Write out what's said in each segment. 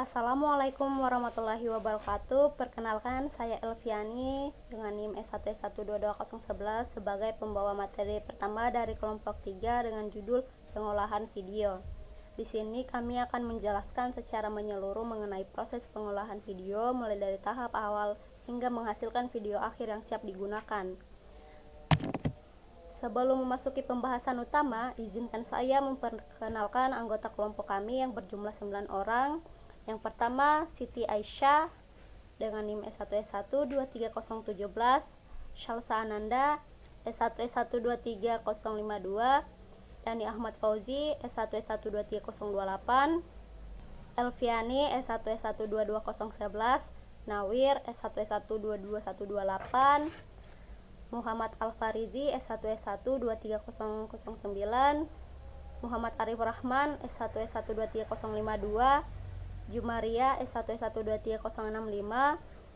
Assalamualaikum warahmatullahi wabarakatuh. Perkenalkan, saya Elviani dengan NIM S1S1222011 sebagai pembawa materi pertama dari kelompok 3 dengan judul pengolahan video. Di sini kami akan menjelaskan secara menyeluruh mengenai proses pengolahan video mulai dari tahap awal hingga menghasilkan video akhir yang siap digunakan. Sebelum memasuki pembahasan utama, izinkan saya memperkenalkan anggota kelompok kami yang berjumlah 9 orang. Yang pertama, Siti Aisyah dengan NIM S1S1230017, Shalsa Ananda S1S1230052, Dani Ahmad Fauzi S1S1230028, Elviani S1S1222011, Nawir S1S1222128, Muhammad Al-Farizi S1S1230009, Muhammad Arif Rahman S1S1230052, Jumaria S1S1230065,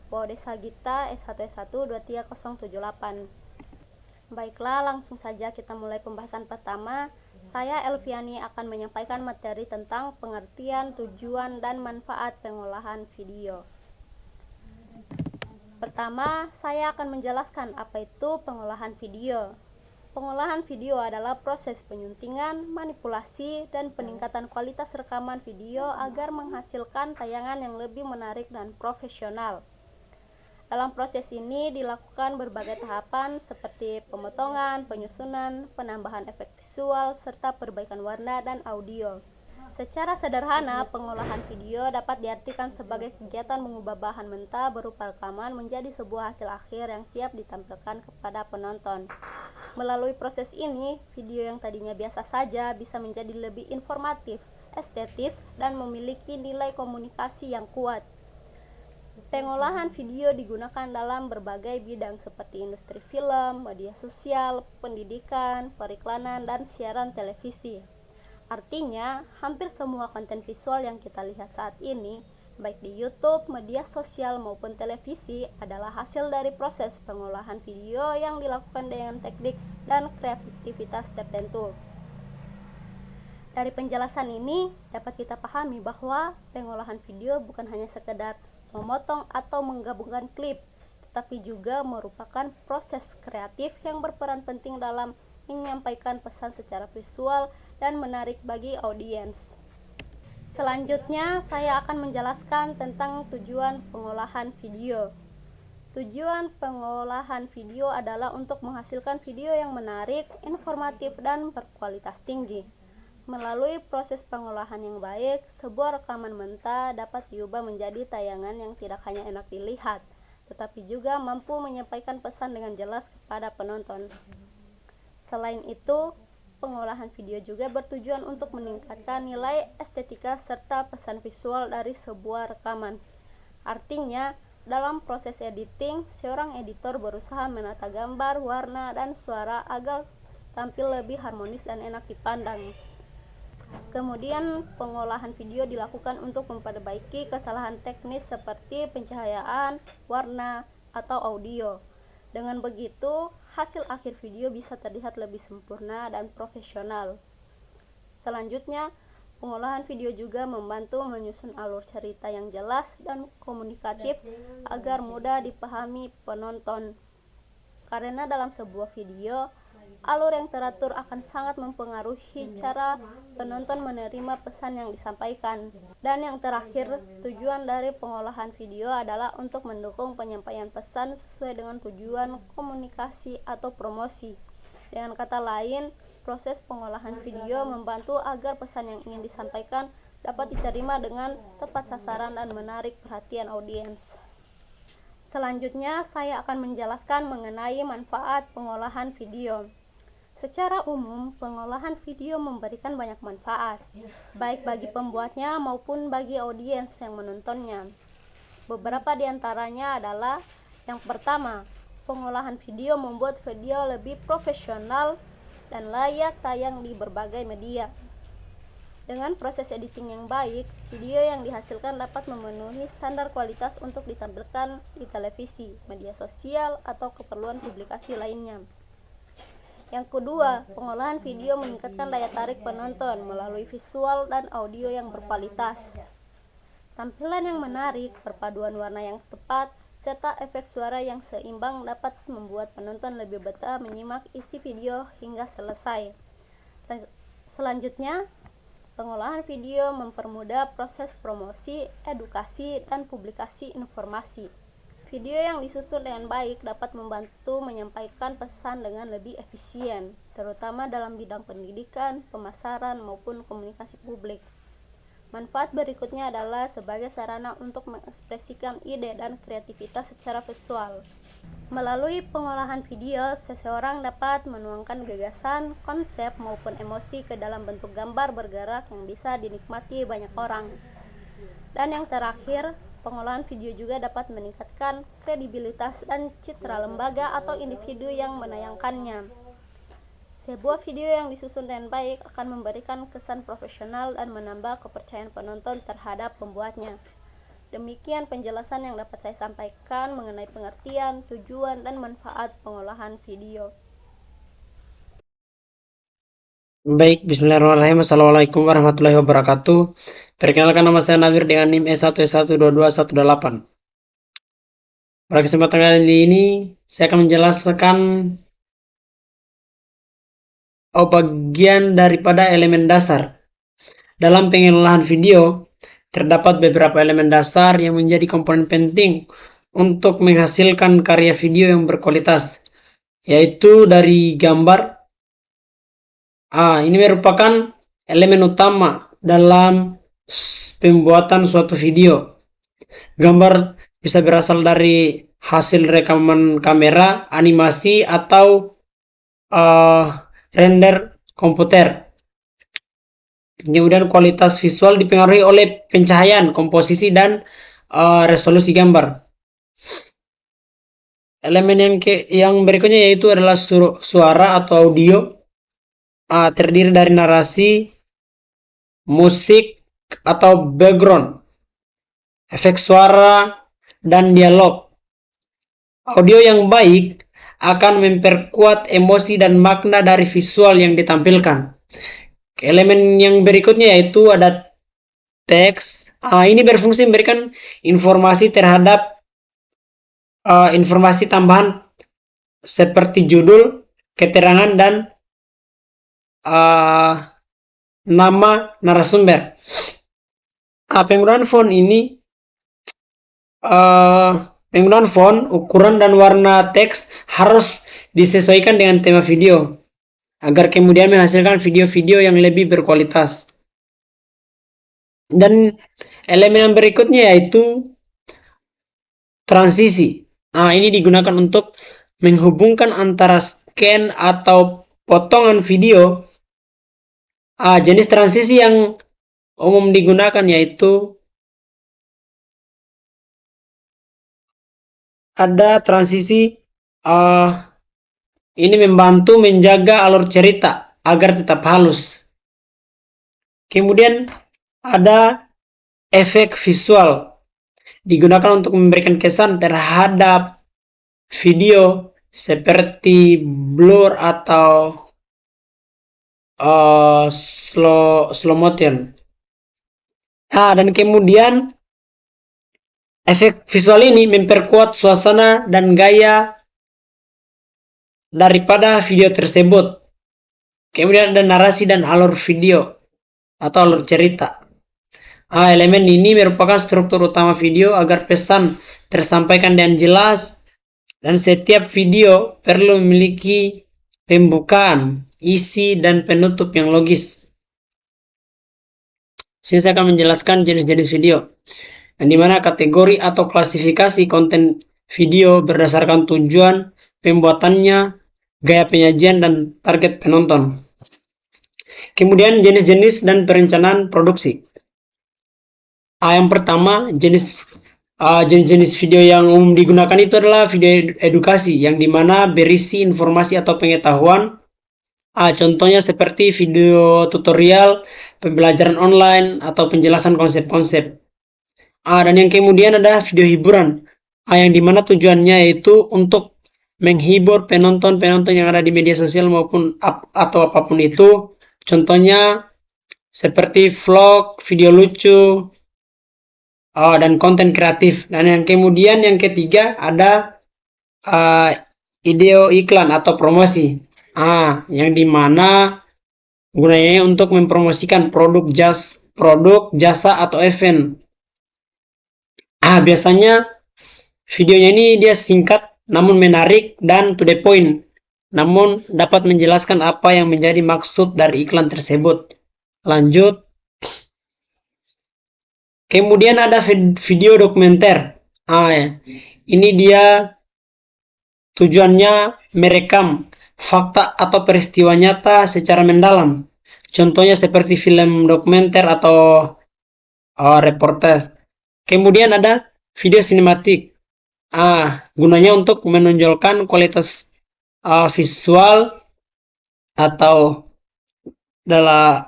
Wodesa Gita S1S1230078. Baiklah, langsung saja kita mulai pembahasan pertama. Saya Elviani akan menyampaikan materi tentang pengertian, tujuan, dan manfaat pengolahan video. Pertama, saya akan menjelaskan apa itu pengolahan video. Pengolahan video adalah proses penyuntingan, manipulasi, dan peningkatan kualitas rekaman video agar menghasilkan tayangan yang lebih menarik dan profesional. Dalam proses ini dilakukan berbagai tahapan seperti pemotongan, penyusunan, penambahan efek visual, serta perbaikan warna dan audio. Secara sederhana, pengolahan video dapat diartikan sebagai kegiatan mengubah bahan mentah berupa rekaman menjadi sebuah hasil akhir yang siap ditampilkan kepada penonton. Melalui proses ini, video yang tadinya biasa saja bisa menjadi lebih informatif, estetis, dan memiliki nilai komunikasi yang kuat. Pengolahan video digunakan dalam berbagai bidang seperti industri film, media sosial, pendidikan, periklanan, dan siaran televisi. Artinya, hampir semua konten visual yang kita lihat saat ini, baik di YouTube, media sosial, maupun televisi, adalah hasil dari proses pengolahan video yang dilakukan dengan teknik dan kreativitas tertentu. Dari penjelasan ini, dapat kita pahami bahwa pengolahan video bukan hanya sekedar memotong atau menggabungkan klip, tetapi juga merupakan proses kreatif yang berperan penting dalam menyampaikan pesan secara visual dan menarik bagi audiens. Selanjutnya, saya akan menjelaskan tentang tujuan pengolahan video. Tujuan pengolahan video adalah untuk menghasilkan video yang menarik, informatif, dan berkualitas tinggi. Melalui proses pengolahan yang baik, sebuah rekaman mentah dapat diubah menjadi tayangan yang tidak hanya enak dilihat, tetapi juga mampu menyampaikan pesan dengan jelas kepada penonton. Selain itu, pengolahan video juga bertujuan untuk meningkatkan nilai estetika serta pesan visual dari sebuah rekaman. Artinya, dalam proses editing, seorang editor berusaha menata gambar, warna, dan suara agar tampil lebih harmonis dan enak dipandang. Kemudian, pengolahan video dilakukan untuk memperbaiki kesalahan teknis seperti pencahayaan, warna, atau audio. Dengan begitu, hasil akhir video bisa terlihat lebih sempurna dan profesional. Selanjutnya, pengolahan video juga membantu menyusun alur cerita yang jelas dan komunikatif agar mudah dipahami penonton. Karena dalam sebuah video, alur yang teratur akan sangat mempengaruhi cara penonton menerima pesan yang disampaikan. Dan yang terakhir, tujuan dari pengolahan video adalah untuk mendukung penyampaian pesan sesuai dengan tujuan komunikasi atau promosi. Dengan kata lain, proses pengolahan video membantu agar pesan yang ingin disampaikan dapat diterima dengan tepat sasaran dan menarik perhatian audiens. Selanjutnya, saya akan menjelaskan mengenai manfaat pengolahan video. Secara umum, pengolahan video memberikan banyak manfaat, baik bagi pembuatnya maupun bagi audiens yang menontonnya. Beberapa di antaranya adalah: yang pertama, pengolahan video membuat video lebih profesional dan layak tayang di berbagai media. Dengan proses editing yang baik, video yang dihasilkan dapat memenuhi standar kualitas untuk ditampilkan di televisi, media sosial, atau keperluan publikasi lainnya. Yang kedua, pengolahan video meningkatkan daya tarik penonton melalui visual dan audio yang berkualitas. Tampilan yang menarik, perpaduan warna yang tepat, serta efek suara yang seimbang dapat membuat penonton lebih betah menyimak isi video hingga selesai. Selanjutnya, pengolahan video mempermudah proses promosi, edukasi, dan publikasi informasi. Video yang disusun dengan baik dapat membantu menyampaikan pesan dengan lebih efisien, terutama dalam bidang pendidikan, pemasaran, maupun komunikasi publik. Manfaat berikutnya adalah sebagai sarana untuk mengekspresikan ide dan kreativitas secara visual. Melalui pengolahan video, seseorang dapat menuangkan gagasan, konsep, maupun emosi ke dalam bentuk gambar bergerak yang bisa dinikmati banyak orang. Dan yang terakhir, pengolahan video juga dapat meningkatkan kredibilitas dan citra lembaga atau individu yang menayangkannya. Sebuah video yang disusun dengan baik akan memberikan kesan profesional dan menambah kepercayaan penonton terhadap pembuatnya. Demikian penjelasan yang dapat saya sampaikan mengenai pengertian, tujuan, dan manfaat pengolahan video. Baik, bismillahirrahmanirrahim. Assalamualaikum warahmatullahi wabarakatuh. Perkenalkan, nama saya Nawir dengan NIM E1S12218. Pada kesempatan kali ini, saya akan menjelaskan bagian daripada elemen dasar. Dalam pengolahan video, terdapat beberapa elemen dasar yang menjadi komponen penting untuk menghasilkan karya video yang berkualitas, yaitu dari gambar. Ini merupakan elemen utama dalam pembuatan suatu video. Gambar bisa berasal dari hasil rekaman kamera, animasi, atau render komputer. Kemudian kualitas visual dipengaruhi oleh pencahayaan, komposisi, dan resolusi gambar. Elemen yang berikutnya yaitu adalah suara atau audio. Terdiri dari narasi, musik atau background, efek suara, dan dialog. Audio yang baik akan memperkuat emosi dan makna dari visual yang ditampilkan. Elemen yang berikutnya yaitu ada teks. Ini berfungsi memberikan informasi terhadap informasi tambahan seperti judul, keterangan, dan nama narasumber. Penggunaan font, ukuran, dan warna teks harus disesuaikan dengan tema video agar kemudian menghasilkan video-video yang lebih berkualitas. Dan elemen yang berikutnya yaitu transisi. Ini digunakan untuk menghubungkan antara scan atau potongan video. Jenis transisi yang umum digunakan yaitu ada transisi ini membantu menjaga alur cerita agar tetap halus. Kemudian ada efek visual, digunakan untuk memberikan kesan terhadap video seperti blur atau slow motion. Dan kemudian efek visual ini memperkuat suasana dan gaya daripada video tersebut. Kemudian ada narasi dan alur video atau alur cerita. Elemen ini merupakan struktur utama video agar pesan tersampaikan dengan jelas, dan setiap video perlu memiliki pembukaan, isi, dan penutup yang logis. Saya akan menjelaskan jenis-jenis video, yang dimana kategori atau klasifikasi konten video berdasarkan tujuan pembuatannya, gaya penyajian, dan target penonton. Kemudian jenis-jenis dan perencanaan produksi. Yang pertama, jenis-jenis video yang umum digunakan itu adalah video edukasi, yang dimana berisi informasi atau pengetahuan. Contohnya seperti video tutorial, pembelajaran online, atau penjelasan konsep-konsep. Dan yang kemudian ada video hiburan, yang dimana tujuannya yaitu untuk menghibur penonton-penonton yang ada di media sosial maupun atau apapun itu. Contohnya seperti vlog, video lucu, dan konten kreatif. Dan yang kemudian yang ketiga ada video iklan atau promosi. Yang dimana gunanya untuk mempromosikan produk, jasa atau event. Biasanya videonya ini dia singkat namun menarik dan to the point. Namun dapat menjelaskan apa yang menjadi maksud dari iklan tersebut. Lanjut. Kemudian ada video dokumenter. Ini dia tujuannya merekam fakta atau peristiwa nyata secara mendalam. Contohnya seperti film dokumenter atau reporter. Kemudian ada video sinematik. Gunanya untuk menonjolkan kualitas visual atau dalam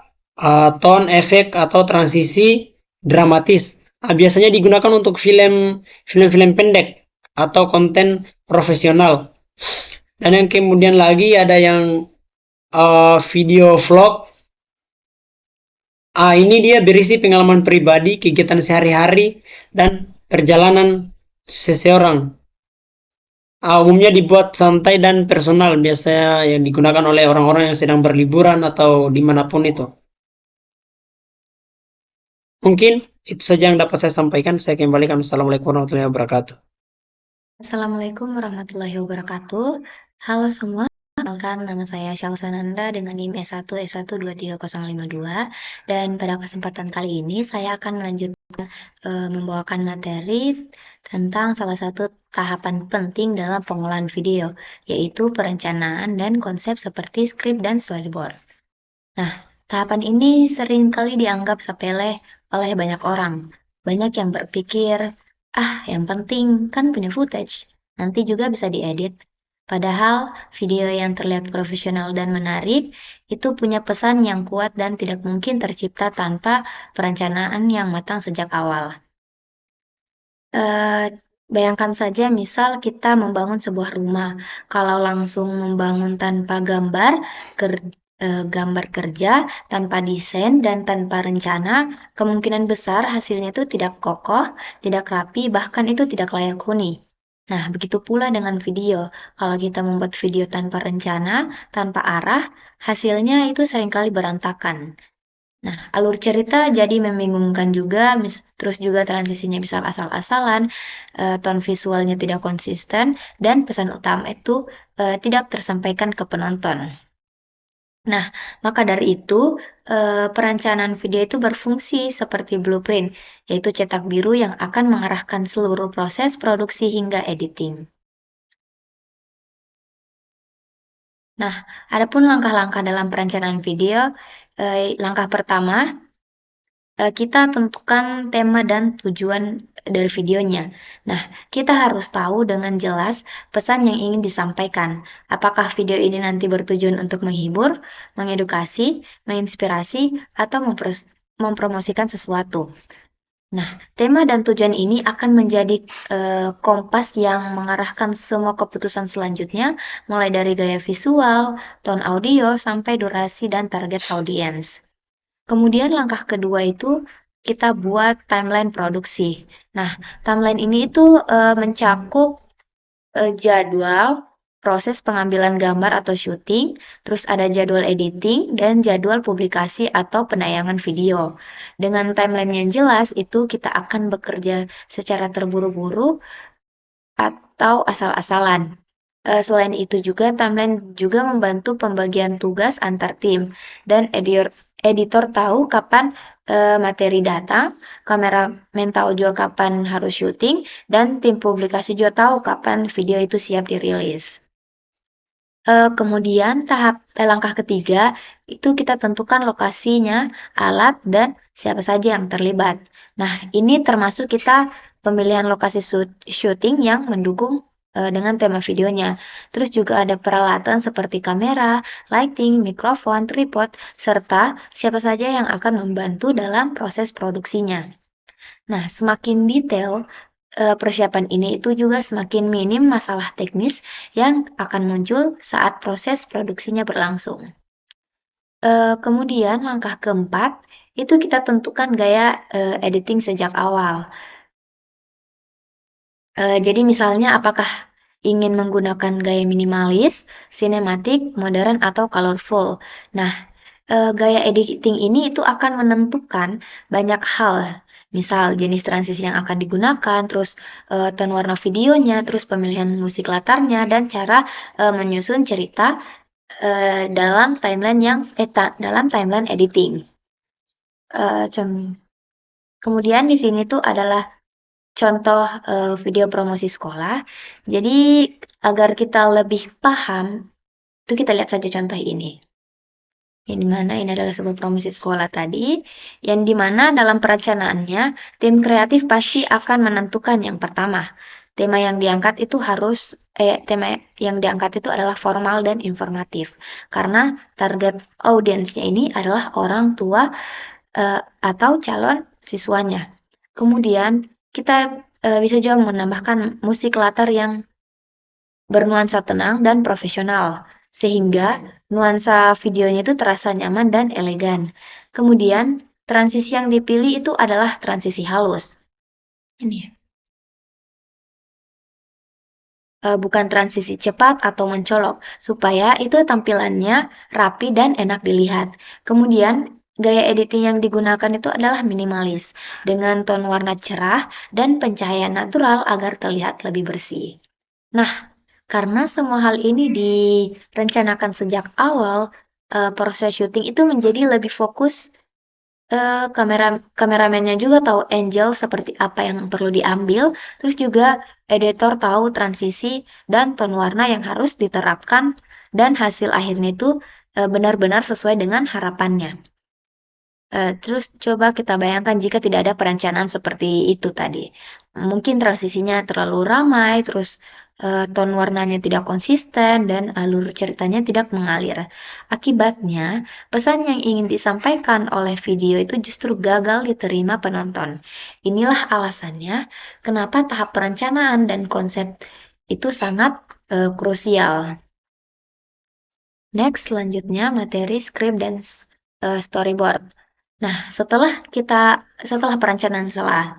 tone, efek atau transisi dramatis. Biasanya digunakan untuk film-film pendek atau konten profesional. Dan yang kemudian lagi ada yang video vlog. Ini dia berisi pengalaman pribadi, kegiatan sehari-hari, dan perjalanan seseorang. Umumnya dibuat santai dan personal, biasanya yang digunakan oleh orang-orang yang sedang berliburan atau dimanapun itu. Mungkin itu saja yang dapat saya sampaikan. Saya kembalikan. Assalamualaikum warahmatullahi wabarakatuh. Assalamualaikum warahmatullahi wabarakatuh. Halo semua, kenalkan nama saya Syalsananda dengan NIM S1 S123052 dan pada kesempatan kali ini saya akan melanjutkan membawakan materi tentang salah satu tahapan penting dalam pengolahan video, yaitu perencanaan dan konsep seperti script dan storyboard. Nah, tahapan ini sering kali dianggap sepele oleh banyak orang. Banyak yang berpikir, yang penting kan punya footage, nanti juga bisa diedit. Padahal video yang terlihat profesional dan menarik itu punya pesan yang kuat dan tidak mungkin tercipta tanpa perencanaan yang matang sejak awal. Bayangkan saja misal kita membangun sebuah rumah, kalau langsung membangun tanpa gambar kerja, tanpa desain, dan tanpa rencana, kemungkinan besar hasilnya itu tidak kokoh, tidak rapi, bahkan itu tidak layak huni. Nah, begitu pula dengan video. Kalau kita membuat video tanpa rencana, tanpa arah, hasilnya itu seringkali berantakan. Nah, alur cerita jadi membingungkan juga, terus juga transisinya bisa asal-asalan, tone visualnya tidak konsisten, dan pesan utama itu tidak tersampaikan ke penonton. Nah, maka dari itu, perencanaan video itu berfungsi seperti blueprint, yaitu cetak biru yang akan mengarahkan seluruh proses produksi hingga editing. Nah, adapun langkah-langkah dalam perencanaan video, langkah pertama, kita tentukan tema dan tujuan dari videonya. Nah, kita harus tahu dengan jelas pesan yang ingin disampaikan. Apakah video ini nanti bertujuan untuk menghibur, mengedukasi, menginspirasi, atau mempromosikan sesuatu. Nah, tema dan tujuan ini akan menjadi kompas yang mengarahkan semua keputusan selanjutnya, mulai dari gaya visual, tone audio, sampai durasi dan target audiens. Kemudian langkah kedua itu kita buat timeline produksi. Nah, timeline ini itu mencakup jadwal, proses pengambilan gambar atau syuting, terus ada jadwal editing, dan jadwal publikasi atau penayangan video. Dengan timeline yang jelas, itu kita akan bekerja secara terburu-buru atau asal-asalan. Selain itu juga, timeline juga membantu pembagian tugas antar tim, dan editor tahu kapan materi data, kameramen tahu juga kapan harus syuting, dan tim publikasi juga tahu kapan video itu siap dirilis. Kemudian langkah ketiga itu kita tentukan lokasinya, alat, dan siapa saja yang terlibat. Nah, ini termasuk kita pemilihan lokasi syuting yang mendukung dengan tema videonya. Terus juga ada peralatan seperti kamera, lighting, mikrofon, tripod, serta siapa saja yang akan membantu dalam proses produksinya. Nah, semakin detail persiapan ini itu juga semakin minim masalah teknis yang akan muncul saat proses produksinya berlangsung. Kemudian langkah keempat itu kita tentukan gaya editing sejak awal. Jadi misalnya apakah ingin menggunakan gaya minimalis, sinematik, modern, atau colorful. Nah, gaya editing ini itu akan menentukan banyak hal. Misal jenis transisi yang akan digunakan, terus tone warna videonya, terus pemilihan musik latarnya, dan cara menyusun cerita dalam dalam timeline editing. Kemudian di sini tuh adalah contoh video promosi sekolah. Jadi agar kita lebih paham, itu kita lihat saja contoh ini. Yang dimana ini adalah sebuah promosi sekolah tadi, yang dimana dalam perencanaannya, tim kreatif pasti akan menentukan yang pertama. Tema yang diangkat itu adalah formal dan informatif. Karena target audiensnya ini adalah orang tua atau calon siswanya. Kemudian kita bisa juga menambahkan musik latar yang bernuansa tenang dan profesional, sehingga nuansa videonya itu terasa nyaman dan elegan. Kemudian transisi yang dipilih itu adalah transisi halus. Ini bukan transisi cepat atau mencolok, supaya itu tampilannya rapi dan enak dilihat. Kemudian gaya editing yang digunakan itu adalah minimalis, dengan tone warna cerah dan pencahayaan natural agar terlihat lebih bersih. Nah, karena semua hal ini direncanakan sejak awal, proses syuting itu menjadi lebih fokus. Kameramennya juga tahu angle seperti apa yang perlu diambil, terus juga editor tahu transisi dan tone warna yang harus diterapkan, dan hasil akhirnya itu benar-benar sesuai dengan harapannya. Terus coba kita bayangkan jika tidak ada perencanaan seperti itu tadi. Mungkin transisinya terlalu ramai, terus tone warnanya tidak konsisten, dan alur ceritanya tidak mengalir. Akibatnya, pesan yang ingin disampaikan oleh video itu justru gagal diterima penonton. Inilah alasannya kenapa tahap perencanaan dan konsep itu sangat krusial. Next, selanjutnya materi, skrip, dan storyboard. Nah, setelah perencanaan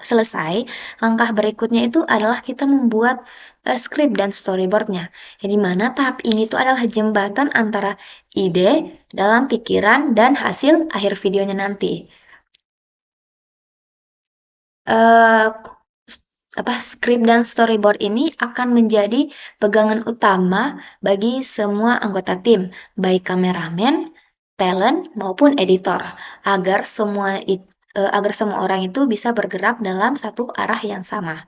selesai, langkah berikutnya itu adalah kita membuat skrip dan storyboardnya. Yang dimana tahap ini itu adalah jembatan antara ide dalam pikiran dan hasil akhir videonya nanti. Skrip dan storyboard ini akan menjadi pegangan utama bagi semua anggota tim, baik kameramen, talent, maupun editor, agar semua orang itu bisa bergerak dalam satu arah yang sama.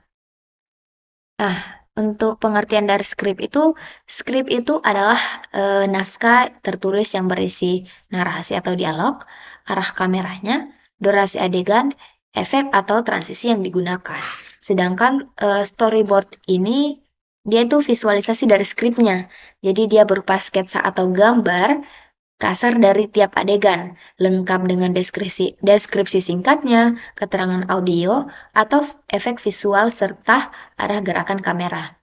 Nah, untuk pengertian dari skrip itu adalah naskah tertulis yang berisi narasi atau dialog, arah kameranya, durasi adegan, efek atau transisi yang digunakan. Sedangkan storyboard ini dia itu visualisasi dari skripnya. Jadi dia berupa sketsa atau gambar kasar dari tiap adegan, lengkap dengan deskripsi singkatnya, keterangan audio, atau efek visual serta arah gerakan kamera.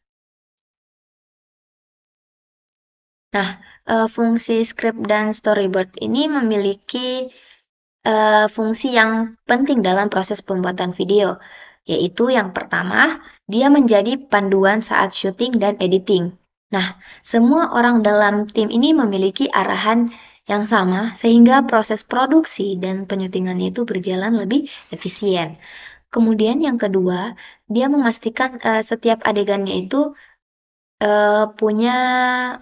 Nah, fungsi skrip dan storyboard ini memiliki fungsi yang penting dalam proses pembuatan video, yaitu yang pertama, dia menjadi panduan saat syuting dan editing. Nah, semua orang dalam tim ini memiliki arahan yang sama, sehingga proses produksi dan penyutingannya itu berjalan lebih efisien. Kemudian yang kedua, dia memastikan setiap adegannya itu punya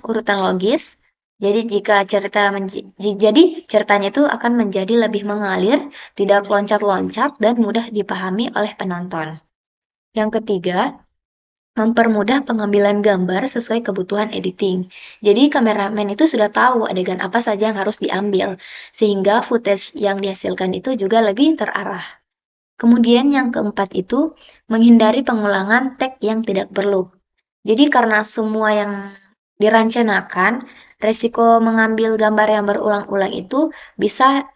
urutan logis. Jadi ceritanya itu akan menjadi lebih mengalir, tidak loncat-loncat, dan mudah dipahami oleh penonton. Yang ketiga, mempermudah pengambilan gambar sesuai kebutuhan editing. Jadi kameramen itu sudah tahu adegan apa saja yang harus diambil, sehingga footage yang dihasilkan itu juga lebih terarah. Kemudian yang keempat itu, menghindari pengulangan take yang tidak perlu. Jadi karena semua yang direncanakan, resiko mengambil gambar yang berulang-ulang itu bisa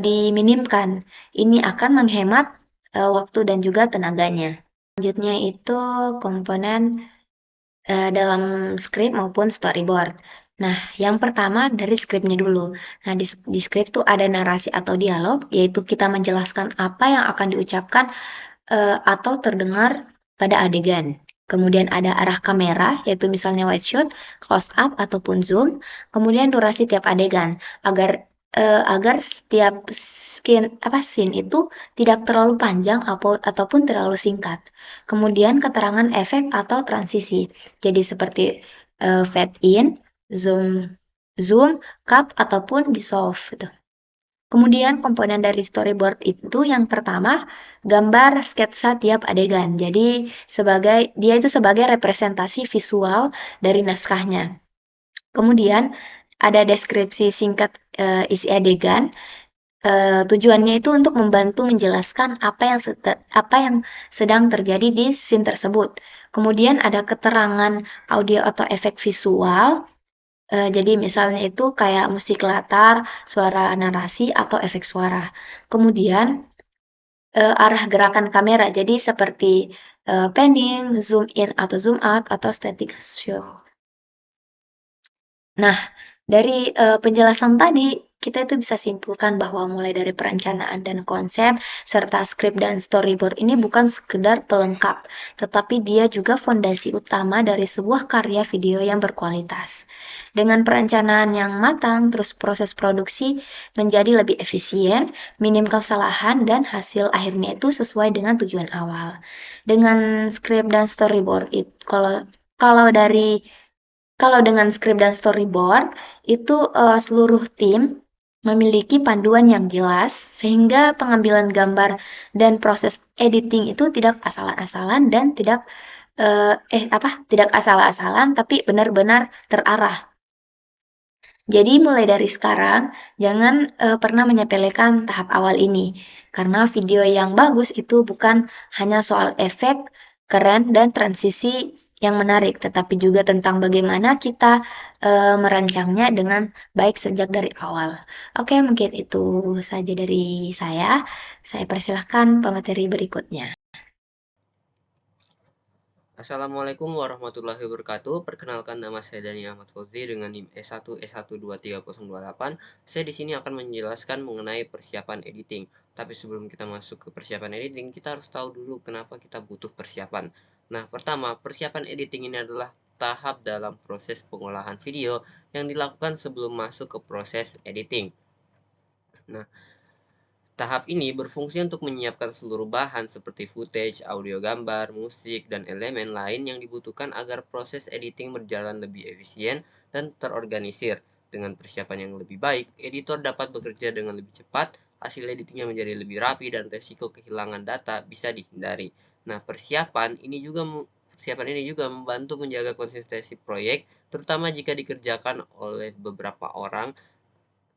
diminimkan. Ini akan menghemat waktu dan juga tenaganya. Selanjutnya itu komponen dalam skrip maupun storyboard. Nah, yang pertama dari skripnya dulu. Nah, di skrip tuh ada narasi atau dialog, yaitu kita menjelaskan apa yang akan diucapkan atau terdengar pada adegan. Kemudian ada arah kamera, yaitu misalnya wide shot, close up, ataupun zoom. Kemudian durasi tiap adegan, agar setiap scene itu tidak terlalu panjang ataupun terlalu singkat. Kemudian keterangan efek atau transisi, jadi seperti fade in, zoom, cut, ataupun dissolve gitu. Kemudian komponen dari storyboard itu yang pertama, gambar sketsa tiap adegan. Jadi dia itu sebagai representasi visual dari naskahnya. Kemudian ada deskripsi singkat isi adegan. Tujuannya itu untuk membantu menjelaskan apa yang sedang terjadi di scene tersebut. Kemudian ada keterangan audio atau efek visual. Jadi misalnya itu kayak musik latar, suara narasi, atau efek suara. Kemudian arah gerakan kamera, jadi seperti panning, zoom in atau zoom out, atau static show. Nah, dari penjelasan tadi, kita itu bisa simpulkan bahwa mulai dari perencanaan dan konsep, serta skrip dan storyboard ini bukan sekedar pelengkap, tetapi dia juga fondasi utama dari sebuah karya video yang berkualitas. Dengan perencanaan yang matang, terus proses produksi menjadi lebih efisien, minim kesalahan, dan hasil akhirnya itu sesuai dengan tujuan awal. Dengan skrip dan storyboard, kalau dengan skrip dan storyboard, itu seluruh tim memiliki panduan yang jelas, sehingga pengambilan gambar dan proses editing itu tidak asal-asalan dan tidak asal-asalan, tapi benar-benar terarah. Jadi mulai dari sekarang, jangan pernah menyepelekan tahap awal ini, karena video yang bagus itu bukan hanya soal efek, keren, dan transisi yang menarik, tetapi juga tentang bagaimana kita merancangnya dengan baik sejak dari awal. Oke, mungkin itu saja dari saya. Saya persilahkan pemateri berikutnya. Assalamualaikum warahmatullahi wabarakatuh. Perkenalkan, nama saya Dani Ahmad Fauzi dengan NIM S1S12308. Saya di sini akan menjelaskan mengenai persiapan editing. Tapi sebelum kita masuk ke persiapan editing, kita harus tahu dulu kenapa kita butuh persiapan. Nah, pertama, persiapan editing ini adalah tahap dalam proses pengolahan video yang dilakukan sebelum masuk ke proses editing. Nah, tahap ini berfungsi untuk menyiapkan seluruh bahan seperti footage, audio, gambar, musik, dan elemen lain yang dibutuhkan agar proses editing berjalan lebih efisien dan terorganisir. Dengan persiapan yang lebih baik, editor dapat bekerja dengan lebih cepat, hasil editingnya menjadi lebih rapi, dan resiko kehilangan data bisa dihindari. Nah, persiapan ini juga membantu menjaga konsistensi proyek, terutama jika dikerjakan oleh beberapa orang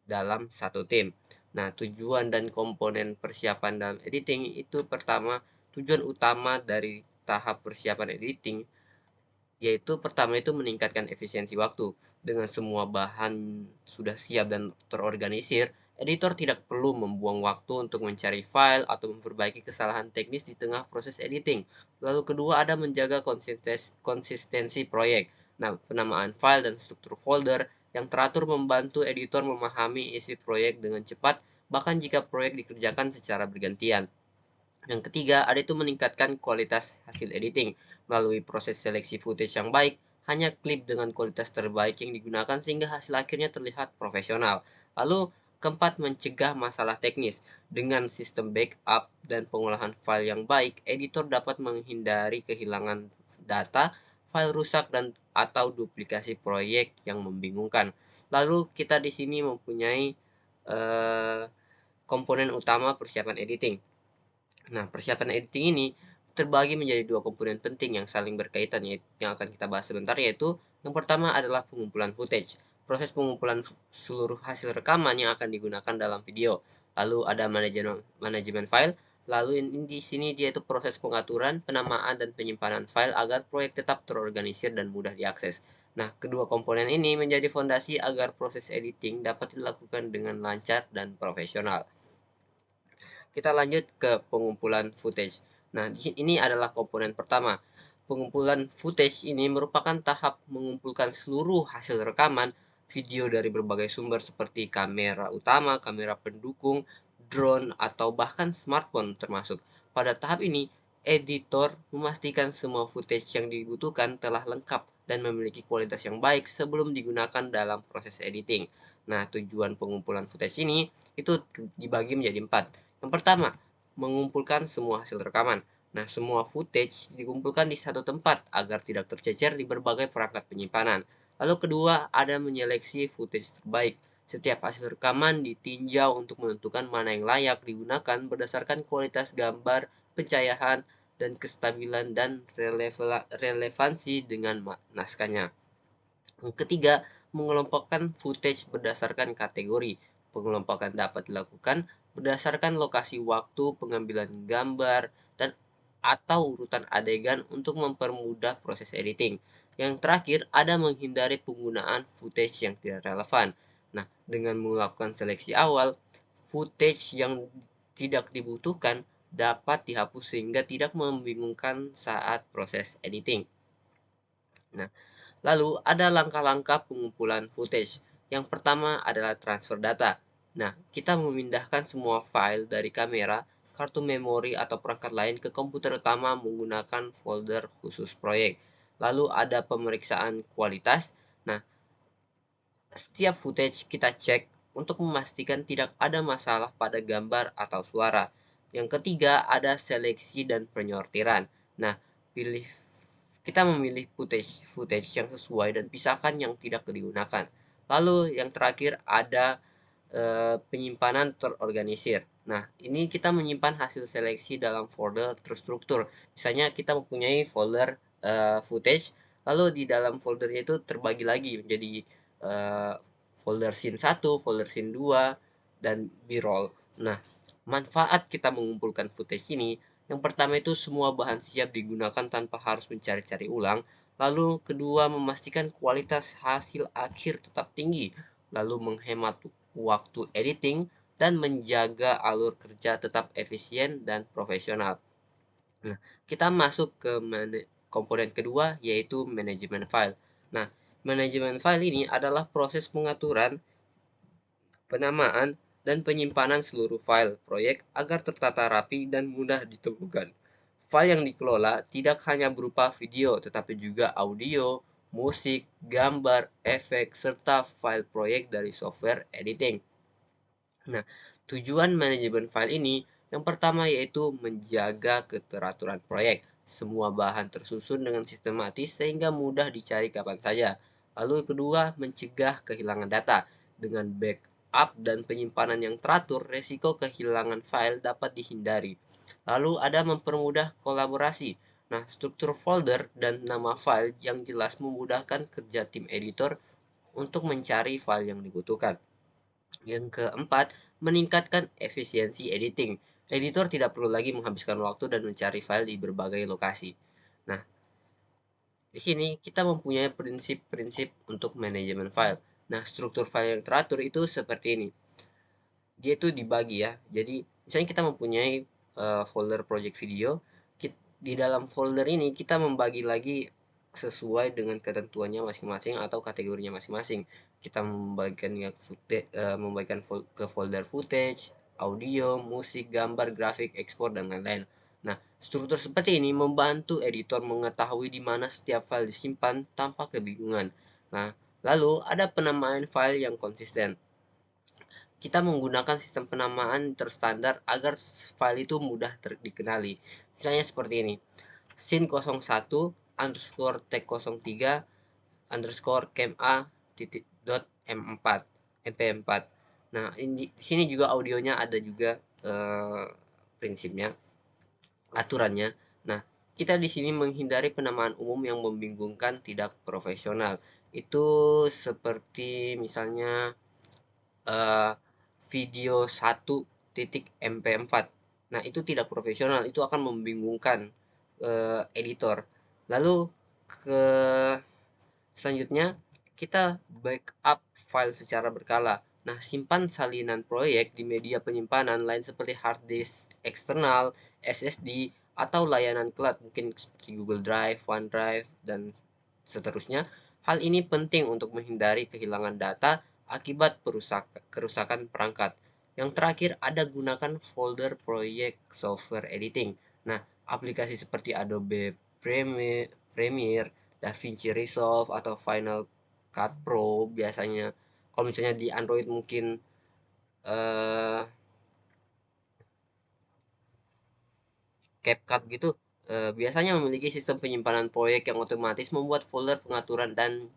dalam satu tim. Nah, tujuan dan komponen persiapan dalam editing itu pertama, tujuan utama dari tahap persiapan editing yaitu pertama itu meningkatkan efisiensi waktu. Dengan semua bahan sudah siap dan terorganisir, editor tidak perlu membuang waktu untuk mencari file atau memperbaiki kesalahan teknis di tengah proses editing. Lalu kedua, ada menjaga konsistensi proyek. Nah, penamaan file dan struktur folder yang teratur membantu editor memahami isi proyek dengan cepat, bahkan jika proyek dikerjakan secara bergantian. Yang ketiga, ada itu meningkatkan kualitas hasil editing. Melalui proses seleksi footage yang baik, hanya klip dengan kualitas terbaik yang digunakan sehingga hasil akhirnya terlihat profesional. Lalu, keempat, mencegah masalah teknis. Dengan sistem backup dan pengolahan file yang baik, editor dapat menghindari kehilangan data, file rusak, dan atau duplikasi proyek yang membingungkan. Lalu, kita di sini mempunyai komponen utama persiapan editing. Nah, persiapan editing ini terbagi menjadi dua komponen penting yang saling berkaitan, yang akan kita bahas sebentar, yaitu yang pertama adalah pengumpulan footage. Proses pengumpulan seluruh hasil rekaman yang akan digunakan dalam video. Lalu ada manajemen file. Lalu di sini dia itu proses pengaturan, penamaan, dan penyimpanan file agar proyek tetap terorganisir dan mudah diakses. Nah, kedua komponen ini menjadi fondasi agar proses editing dapat dilakukan dengan lancar dan profesional. Kita lanjut ke pengumpulan footage. Nah, ini adalah komponen pertama. Pengumpulan footage ini merupakan tahap mengumpulkan seluruh hasil rekaman video dari berbagai sumber seperti kamera utama, kamera pendukung, drone, atau bahkan smartphone termasuk. Pada tahap ini, editor memastikan semua footage yang dibutuhkan telah lengkap dan memiliki kualitas yang baik sebelum digunakan dalam proses editing. Nah, tujuan pengumpulan footage ini itu dibagi menjadi 4. Yang pertama, mengumpulkan semua hasil rekaman. Nah, semua footage dikumpulkan di satu tempat agar tidak tercecer di berbagai perangkat penyimpanan. Lalu kedua, ada menyeleksi footage terbaik. Setiap hasil rekaman ditinjau untuk menentukan mana yang layak digunakan berdasarkan kualitas gambar, pencahayaan, dan kestabilan dan relevansi dengan naskahnya. Yang ketiga, mengelompokkan footage berdasarkan kategori. Pengelompokan dapat dilakukan berdasarkan lokasi waktu pengambilan gambar dan atau urutan adegan untuk mempermudah proses editing. Yang terakhir, ada menghindari penggunaan footage yang tidak relevan. Nah, dengan melakukan seleksi awal, footage yang tidak dibutuhkan dapat dihapus sehingga tidak membingungkan saat proses editing. Nah, lalu ada langkah-langkah pengumpulan footage. Yang pertama adalah transfer data. Nah, kita memindahkan semua file dari kamera, kartu memori atau perangkat lain ke komputer utama menggunakan folder khusus proyek. Lalu ada pemeriksaan kualitas. Nah, setiap footage kita cek untuk memastikan tidak ada masalah pada gambar atau suara. Yang ketiga ada seleksi dan penyortiran. Nah, kita memilih footage yang sesuai dan pisahkan yang tidak digunakan. Lalu yang terakhir ada penyimpanan terorganisir. Nah, ini kita menyimpan hasil seleksi dalam folder terstruktur. Misalnya kita mempunyai folder footage, lalu di dalam foldernya itu terbagi lagi menjadi folder scene 1, folder scene 2, dan b-roll. Nah, manfaat kita mengumpulkan footage ini, yang pertama itu semua bahan siap digunakan tanpa harus mencari-cari ulang. Lalu kedua, memastikan kualitas hasil akhir tetap tinggi. Lalu menghemat waktu editing dan menjaga alur kerja tetap efisien dan profesional. Nah, kita masuk ke komponen kedua yaitu manajemen file. Nah, manajemen file ini adalah proses pengaturan, penamaan, dan penyimpanan seluruh file proyek agar tertata rapi dan mudah ditemukan. File yang dikelola tidak hanya berupa video, tetapi juga audio, musik, gambar, efek, serta file proyek dari software editing. Nah, tujuan manajemen file ini yang pertama yaitu menjaga keteraturan proyek. Semua bahan tersusun dengan sistematis sehingga mudah dicari kapan saja. Lalu kedua, mencegah kehilangan data. Dengan backup dan penyimpanan yang teratur, resiko kehilangan file dapat dihindari. Lalu ada mempermudah kolaborasi. Nah, struktur folder dan nama file yang jelas memudahkan kerja tim editor untuk mencari file yang dibutuhkan. Yang keempat, meningkatkan efisiensi editing. Editor tidak perlu lagi menghabiskan waktu dan mencari file di berbagai lokasi. Nah, di sini kita mempunyai prinsip-prinsip untuk manajemen file. Nah, struktur file yang teratur itu seperti ini. Dia itu dibagi ya. Jadi, misalnya kita mempunyai folder project video. Di dalam folder ini kita membagi lagi sesuai dengan ketentuannya masing-masing atau kategorinya masing-masing. Kita membagikan ke folder footage, audio, musik, gambar, grafik, ekspor, dan lain-lain. Nah, struktur seperti ini membantu editor mengetahui di mana setiap file disimpan tanpa kebingungan. Nah, lalu ada penamaan file yang konsisten. Kita menggunakan sistem penamaan terstandar agar file itu mudah dikenali. Misalnya seperti ini. Scene 01 underscore tag 03 underscore kema titik dot mp4. Nah, di sini juga audionya ada juga prinsipnya, aturannya. Nah, kita di sini menghindari penamaan umum yang membingungkan, tidak profesional. Itu seperti misalnya video 1.mp4. Nah, itu tidak profesional, itu akan membingungkan editor. Lalu ke selanjutnya kita backup file secara berkala. Nah, simpan salinan proyek di media penyimpanan lain seperti hard disk eksternal, SSD, atau layanan cloud mungkin seperti Google Drive, OneDrive, dan seterusnya. Hal ini penting untuk menghindari kehilangan data akibat kerusakan perangkat. Yang terakhir ada gunakan folder proyek software editing. Nah, aplikasi seperti Adobe Premiere, DaVinci Resolve, atau Final Cut Pro biasanya. Kalau misalnya di Android mungkin eh, CapCut gitu, biasanya memiliki sistem penyimpanan proyek yang otomatis membuat folder pengaturan dan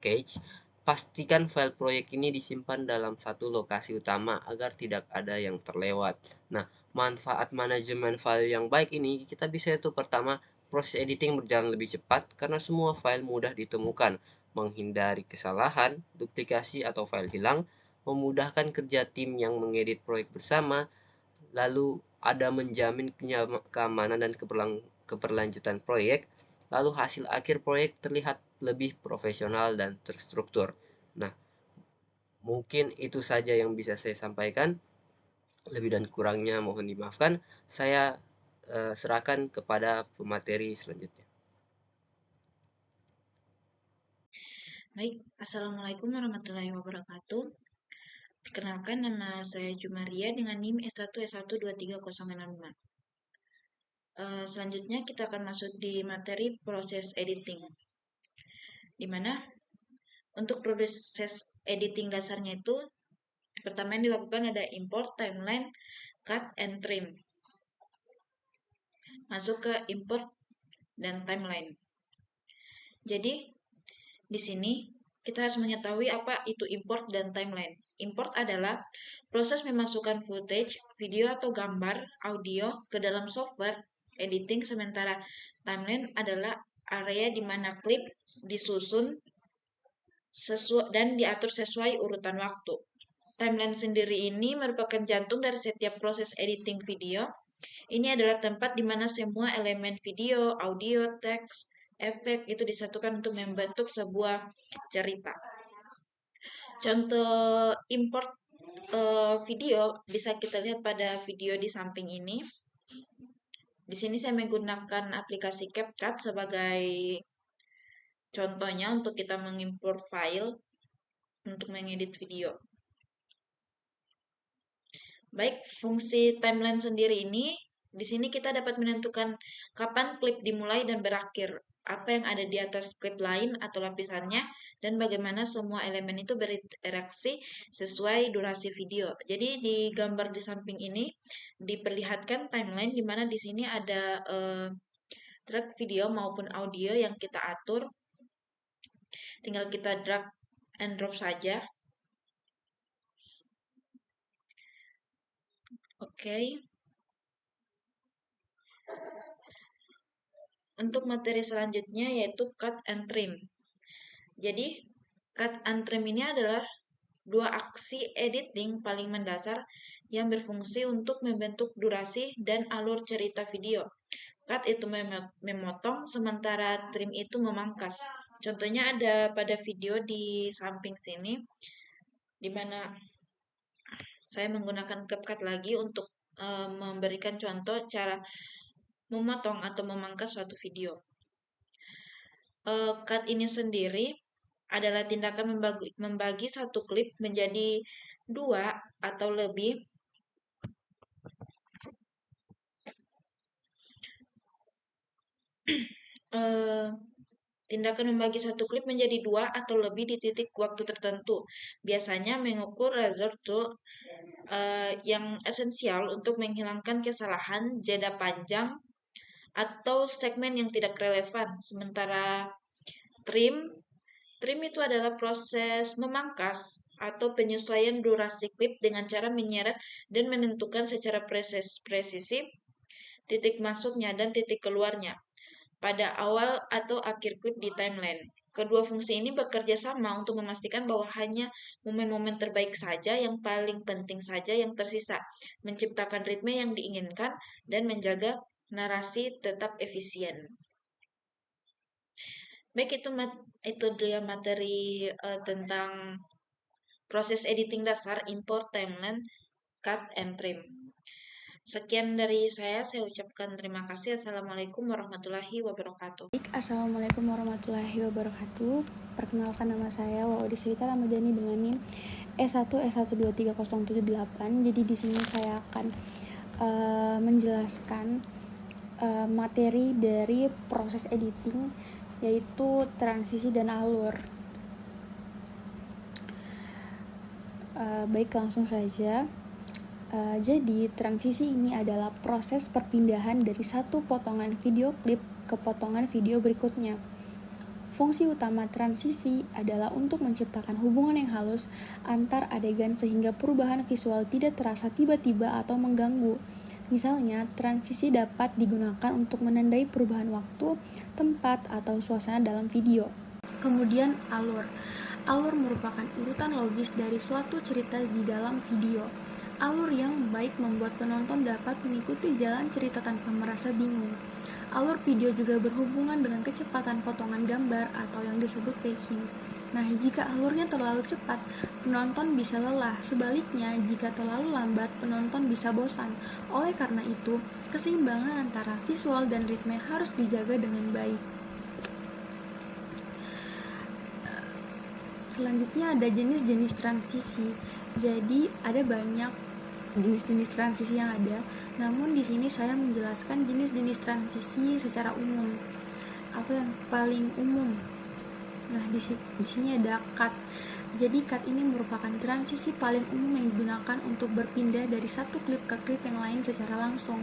cache. Pastikan file proyek ini disimpan dalam satu lokasi utama agar tidak ada yang terlewat. Nah, manfaat manajemen file yang baik ini, kita bisa itu pertama, proses editing berjalan lebih cepat karena semua file mudah ditemukan, menghindari kesalahan, duplikasi atau file hilang, memudahkan kerja tim yang mengedit proyek bersama, lalu ada menjamin keamanan dan keberlanjutan proyek, lalu hasil akhir proyek terlihat lebih profesional dan terstruktur. Nah, mungkin itu saja yang bisa saya sampaikan. Lebih dan kurangnya mohon dimaafkan. Saya serahkan kepada pemateri selanjutnya. Baik, Assalamualaikum warahmatullahi wabarakatuh. Perkenalkan, nama saya Jumaria dengan NIM S1S12306. Selanjutnya kita akan masuk di materi proses editing, di mana untuk proses editing dasarnya itu pertama yang dilakukan ada import, timeline, cut, and trim. Masuk ke import dan timeline. Jadi di sini kita harus mengetahui apa itu import dan timeline. Import adalah proses memasukkan footage, video atau gambar, audio ke dalam software editing, sementara timeline adalah area di mana klip disusun dan diatur sesuai urutan waktu. Timeline sendiri ini merupakan jantung dari setiap proses editing video. Ini adalah tempat di mana semua elemen video, audio, teks, efek itu disatukan untuk membentuk sebuah cerita. Contoh import video bisa kita lihat pada video di samping ini. Di sini saya menggunakan aplikasi CapCut sebagai contohnya untuk kita mengimport file untuk mengedit video. Baik, fungsi timeline sendiri ini, di sini kita dapat menentukan kapan klip dimulai dan berakhir, apa yang ada di atas klip lain atau lapisannya, dan bagaimana semua elemen itu berinteraksi sesuai durasi video. Jadi di gambar di samping ini diperlihatkan timeline di mana di sini ada track video maupun audio yang kita atur. Tinggal kita drag and drop saja. Oke. Untuk materi selanjutnya yaitu cut and trim. Jadi, cut and trim ini adalah dua aksi editing paling mendasar yang berfungsi untuk membentuk durasi dan alur cerita video. Cut itu memotong, sementara trim itu memangkas. Contohnya ada pada video di samping sini, di mana saya menggunakan CapCut lagi untuk memberikan contoh cara memotong atau memangkas suatu video. Cut ini sendiri adalah tindakan membagi satu klip menjadi dua atau lebih tindakan membagi satu klip menjadi dua atau lebih di titik waktu tertentu. Biasanya mengukur razor tool yang esensial untuk menghilangkan kesalahan, jeda panjang, atau segmen yang tidak relevan. Sementara trim itu adalah proses memangkas atau penyesuaian durasi klip dengan cara menyeret dan menentukan secara presisi titik masuknya dan titik keluarnya pada awal atau akhir klip di timeline. Kedua fungsi ini bekerja sama untuk memastikan bahwa hanya momen-momen terbaik saja, yang paling penting saja yang tersisa, menciptakan ritme yang diinginkan, dan menjaga narasi tetap efisien. Baik, itu dia materi tentang proses editing dasar, import, timeline, cut, and trim. Sekian dari saya ucapkan terima kasih. Assalamualaikum warahmatullahi wabarakatuh. Assalamualaikum warahmatullahi wabarakatuh. Perkenalkan, nama saya Waudi Sita Ramadhani dengan NIM S1S12308. Jadi di sini saya akan menjelaskan materi dari proses editing, yaitu transisi dan alur. Baik, langsung saja. Jadi, transisi ini adalah proses perpindahan dari satu potongan video klip ke potongan video berikutnya. Fungsi utama transisi adalah untuk menciptakan hubungan yang halus antar adegan sehingga perubahan visual tidak terasa tiba-tiba atau mengganggu. Misalnya, transisi dapat digunakan untuk menandai perubahan waktu, tempat, atau suasana dalam video. Kemudian, alur. Alur merupakan urutan logis dari suatu cerita di dalam video. Alur yang baik membuat penonton dapat mengikuti jalan cerita tanpa merasa bingung. Alur video juga berhubungan dengan kecepatan potongan gambar atau yang disebut pacing. Nah, jika alurnya terlalu cepat, penonton bisa lelah. Sebaliknya, jika terlalu lambat, penonton bisa bosan. Oleh karena itu, keseimbangan antara visual dan ritme harus dijaga dengan baik. Selanjutnya ada jenis-jenis transisi. Jadi, ada banyak jenis-jenis transisi yang ada. Namun di sini saya menjelaskan jenis-jenis transisi secara umum atau yang paling umum. Nah, di sini ada cut. Jadi cut ini merupakan transisi paling umum yang digunakan untuk berpindah dari satu klip ke klip yang lain secara langsung.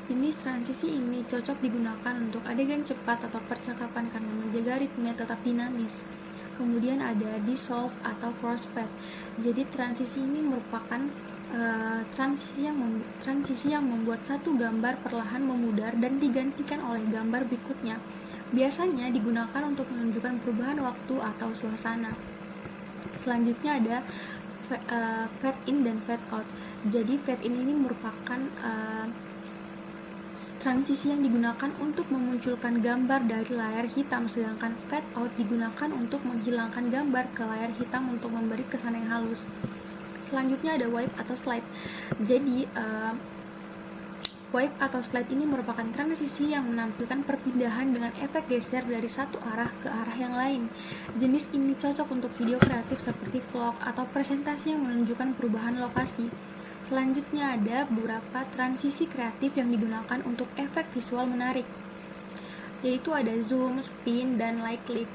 Jenis transisi ini cocok digunakan untuk adegan cepat atau percakapan karena menjaga ritme tetap dinamis. Kemudian ada dissolve atau crossfade. Jadi transisi ini merupakan transisi yang membuat satu gambar perlahan memudar dan digantikan oleh gambar berikutnya. Biasanya digunakan untuk menunjukkan perubahan waktu atau suasana. Selanjutnya ada fade in dan fade out. Jadi fade in ini merupakan transisi yang digunakan untuk memunculkan gambar dari layar hitam, sedangkan fade out digunakan untuk menghilangkan gambar ke layar hitam untuk memberi kesan yang halus. Selanjutnya ada wipe atau slide. Jadi wipe atau slide ini merupakan transisi yang menampilkan perpindahan dengan efek geser dari satu arah ke arah yang lain. Jenis ini cocok untuk video kreatif seperti vlog atau presentasi yang menunjukkan perubahan lokasi. Selanjutnya ada beberapa transisi kreatif yang digunakan untuk efek visual menarik, yaitu ada zoom, spin, dan light clip.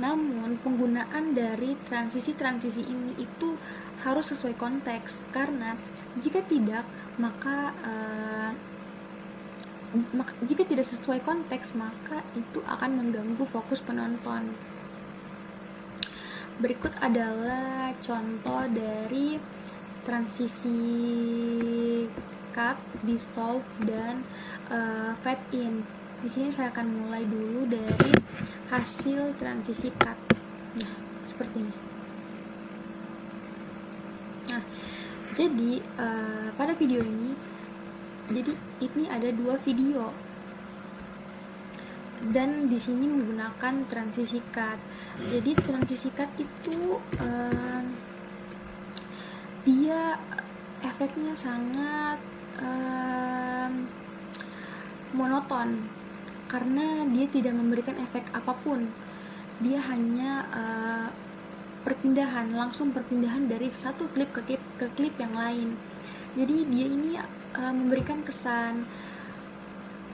Namun, penggunaan dari transisi-transisi ini itu harus sesuai konteks, karena jika tidak, maka jika tidak sesuai konteks, maka itu akan mengganggu fokus penonton. Berikut adalah contoh dari transisi cut, dissolve, dan fade in. Di sini saya akan mulai dulu dari hasil transisi cut. Nah, seperti ini. Nah, jadi pada video ini, jadi ini ada dua video, dan di sini menggunakan transisi cut. Jadi transisi cut itu dia efeknya sangat monoton karena dia tidak memberikan efek apapun. Dia hanya langsung perpindahan dari satu klip ke klip yang lain. Jadi dia ini memberikan kesan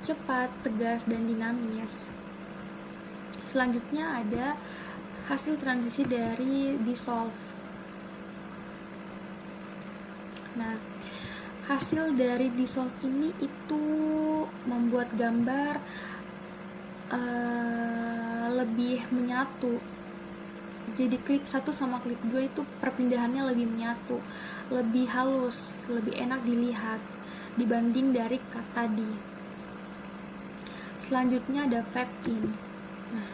cepat, tegas, dan dinamis. Selanjutnya ada hasil transisi dari dissolve. Nah, hasil dari dissolve ini itu membuat gambar lebih menyatu. Jadi klip 1 sama klip 2 itu perpindahannya lebih menyatu, lebih halus, lebih enak dilihat dibanding dari cut tadi. Selanjutnya ada fade in. Nah,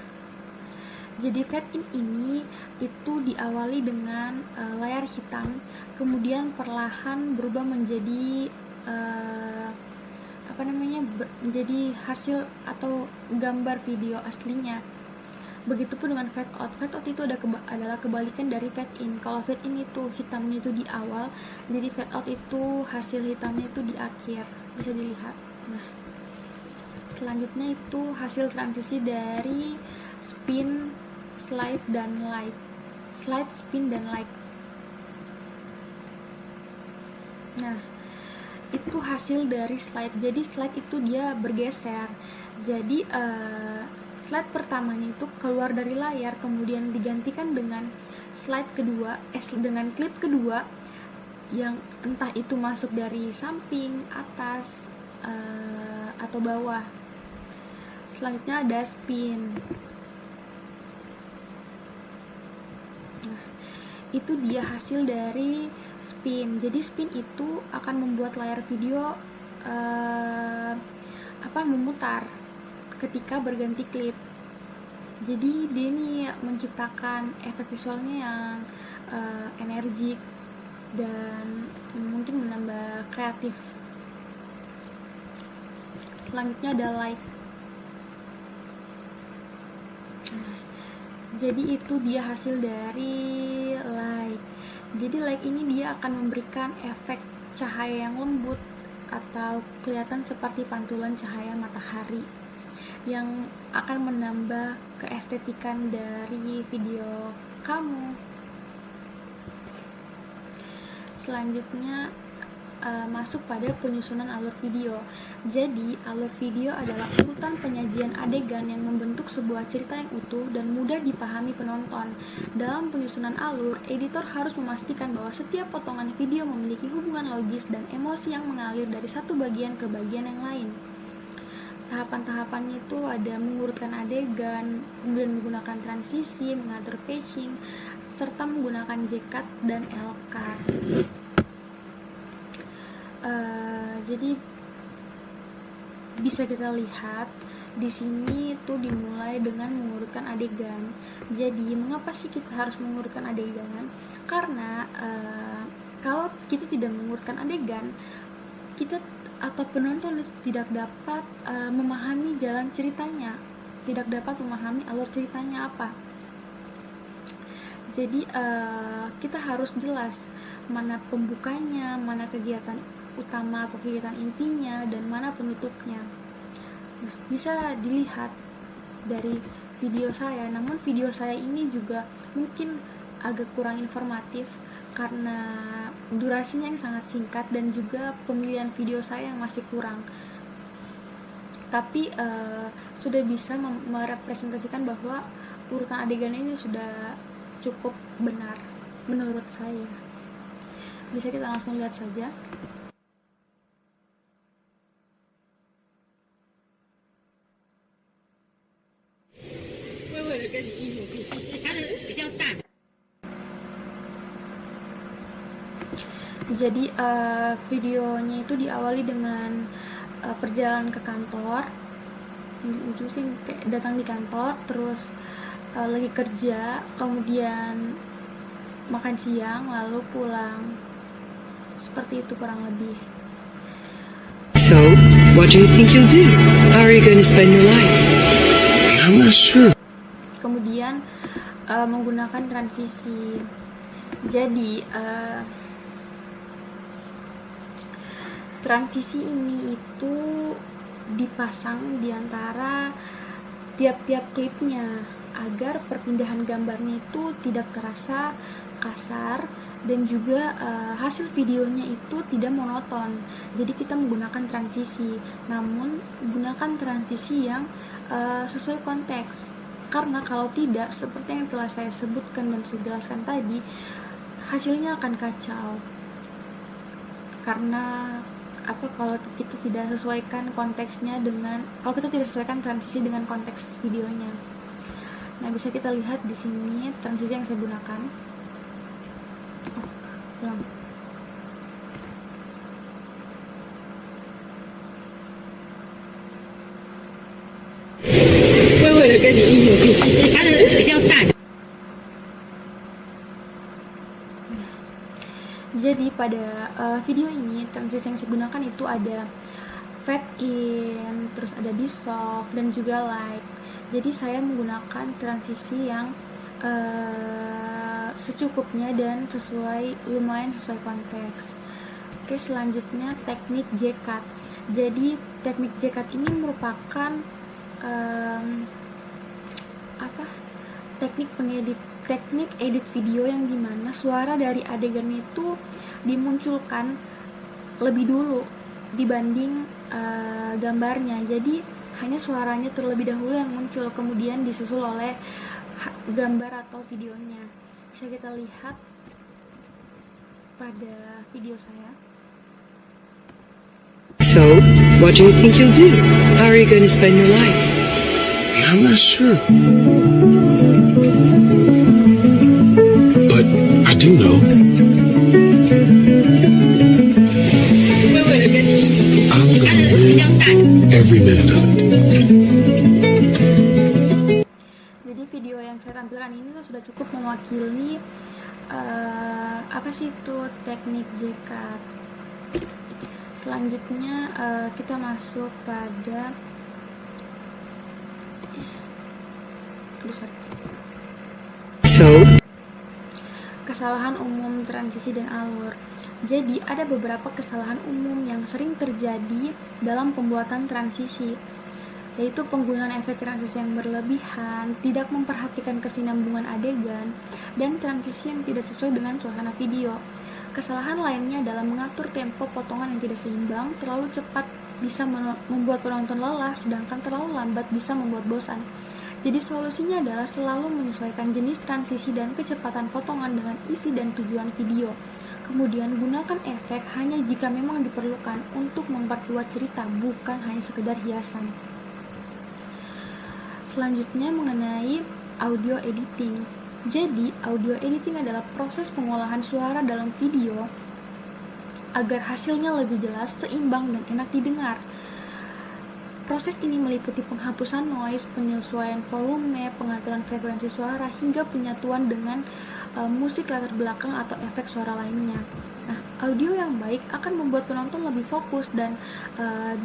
jadi fade in ini itu diawali dengan layar hitam, kemudian perlahan berubah menjadi menjadi hasil atau gambar video aslinya. Begitupun dengan fade out. Fade out itu adalah kebalikan dari fade in. Kalau fade in itu hitamnya itu di awal, jadi fade out itu hasil hitamnya itu di akhir, bisa dilihat. Nah, selanjutnya itu hasil transisi dari spin, slide, dan light. Slide, spin, dan light. Nah, itu hasil dari slide. Jadi slide itu dia bergeser. Jadi slide pertamanya itu keluar dari layar, kemudian digantikan dengan slide kedua, dengan klip kedua yang entah itu masuk dari samping, atas, atau bawah. Selanjutnya ada spin. Nah, itu dia hasil dari spin. Jadi spin itu akan membuat layar video memutar ketika berganti klip. Jadi dia ini menciptakan efek visualnya yang energik dan mungkin menambah kreatif. Selanjutnya ada light. Jadi itu dia hasil dari light. Jadi light ini dia akan memberikan efek cahaya yang lembut atau kelihatan seperti pantulan cahaya matahari yang akan menambah keestetikan dari video kamu. Selanjutnya masuk pada penyusunan alur video. Jadi alur video adalah urutan penyajian adegan yang membentuk sebuah cerita yang utuh dan mudah dipahami penonton. Dalam penyusunan alur, editor harus memastikan bahwa setiap potongan video memiliki hubungan logis dan emosi yang mengalir dari satu bagian ke bagian yang lain. Tahapan-tahapannya itu ada mengurutkan adegan, kemudian menggunakan transisi, mengatur pacing, serta menggunakan J-cut dan L-cut. Jadi bisa kita lihat di sini itu dimulai dengan mengurutkan adegan. Jadi mengapa sih kita harus mengurutkan adegan? Karena kalau kita tidak mengurutkan adegan, kita atau penonton tidak dapat memahami jalan ceritanya, tidak dapat memahami alur ceritanya apa. Jadi kita harus jelas mana pembukanya, mana kegiatan utama atau kegiatan intinya, dan mana penutupnya. Nah, bisa dilihat dari video saya, namun video saya ini juga mungkin agak kurang informatif karena durasinya yang sangat singkat dan juga pemilihan video saya yang masih kurang. Tapi sudah bisa merepresentasikan bahwa urutan adegan ini sudah cukup benar menurut saya. Bisa kita langsung lihat saja. Jadi videonya itu diawali dengan perjalanan ke kantor. Itu sih kayak datang di kantor, terus lagi kerja, kemudian makan siang, lalu pulang. Seperti itu kurang lebih. So, what do you think you'll do? How are you going to spend your life? I'm not sure. Kemudian menggunakan transisi. Jadi transisi ini itu dipasang di antara tiap-tiap klipnya agar perpindahan gambarnya itu tidak terasa kasar dan juga hasil videonya itu tidak monoton. Jadi kita menggunakan transisi, namun gunakan transisi yang sesuai konteks. Karena kalau tidak, seperti yang telah saya sebutkan dan saya jelaskan tadi, hasilnya akan kacau. Karena kalau kita tidak sesuaikan konteksnya kalau kita tidak sesuaikan transisi dengan konteks videonya. Nah, bisa kita lihat di sini transisi yang saya gunakan. Ulang. Jadi pada video ini transisi yang saya gunakan itu ada fade in, terus ada dissolve dan juga light. Jadi saya menggunakan transisi yang secukupnya dan lumayan sesuai konteks. Oke, selanjutnya teknik J-cut. Jadi teknik J-cut ini merupakan teknik edit video yang dimana suara dari adegan itu dimunculkan lebih dulu dibanding gambarnya. Jadi hanya suaranya terlebih dahulu yang muncul, kemudian disusul oleh gambar atau videonya. Bisa kita lihat pada video saya. So, what do you think you'll do? How are you going to spend your life? I'm not sure. But I do know. I'm gonna live every minute of it. Jadi video yang saya tampilkan ini tuh sudah cukup mewakili apa sih itu teknik JCAT. Selanjutnya kita masuk pada So, kesalahan umum transisi dan alur. Jadi ada beberapa kesalahan umum yang sering terjadi dalam pembuatan transisi, yaitu penggunaan efek transisi yang berlebihan, tidak memperhatikan kesinambungan adegan, dan transisi yang tidak sesuai dengan suasana video. Kesalahan lainnya adalah mengatur tempo potongan yang tidak seimbang, terlalu cepat bisa membuat penonton lelah, sedangkan terlalu lambat bisa membuat bosan. Jadi solusinya adalah selalu menyesuaikan jenis transisi dan kecepatan potongan dengan isi dan tujuan video. Kemudian gunakan efek hanya jika memang diperlukan untuk memperkuat cerita, bukan hanya sekedar hiasan. Selanjutnya mengenai audio editing. Jadi, audio editing adalah proses pengolahan suara dalam video agar hasilnya lebih jelas, seimbang, dan enak didengar. Proses ini meliputi penghapusan noise, penyesuaian volume, pengaturan frekuensi suara, hingga penyatuan dengan musik latar belakang atau efek suara lainnya. Nah, audio yang baik akan membuat penonton lebih fokus dan